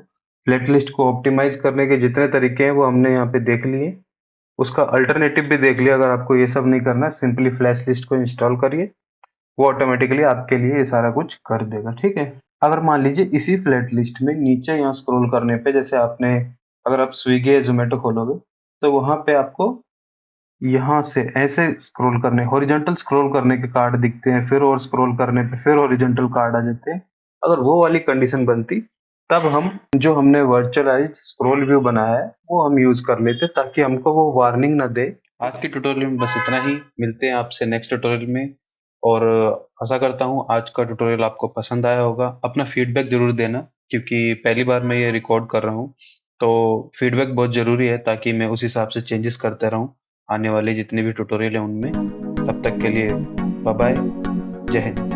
फ्लैट लिस्ट को ऑप्टिमाइज़ करने के जितने तरीके हैं वो हमने यहाँ पे देख लिए। उसका अल्टरनेटिव भी देख लिया। अगर आपको ये सब नहीं करना है, सिंपली फ्लैश लिस्ट को इंस्टॉल करिए, वो ऑटोमेटिकली आपके लिए ये सारा कुछ कर देगा, ठीक है? अगर मान लीजिए इसी फ्लैट लिस्ट में नीचे यहाँ स्क्रॉल करने पे, जैसे आपने अगर आप स्विगी या ज़ोमैटो खोलोगे, तो वहाँ पे आपको यहाँ से ऐसे स्क्रॉल करने हॉरिजॉन्टल स्क्रॉल करने के कार्ड दिखते हैं, फिर और स्क्रॉल करने पे फिर हॉरिजॉन्टल कार्ड आ जाते हैं। अगर वो वाली कंडीशन बनती, तब हम जो हमने वर्चुअलाइज्ड स्क्रॉल व्यू बनाया है, वो हम यूज़ कर लेते ताकि हमको वो वार्निंग ना दे। आज के ट्यूटोरियल में बस इतना ही। मिलते हैं आपसे नेक्स्ट ट्यूटोरियल में, और आशा करता हूँ आज का ट्यूटोरियल आपको पसंद आया होगा। अपना फीडबैक ज़रूर देना, क्योंकि पहली बार मैं ये रिकॉर्ड कर रहा हूँ, तो फीडबैक बहुत ज़रूरी है ताकि मैं उस हिसाब से चेंजेस करते रहूँ आने वाले जितने भी ट्यूटोरियल हैं उनमें। तब तक के लिए बाय बाय, जय हिंद।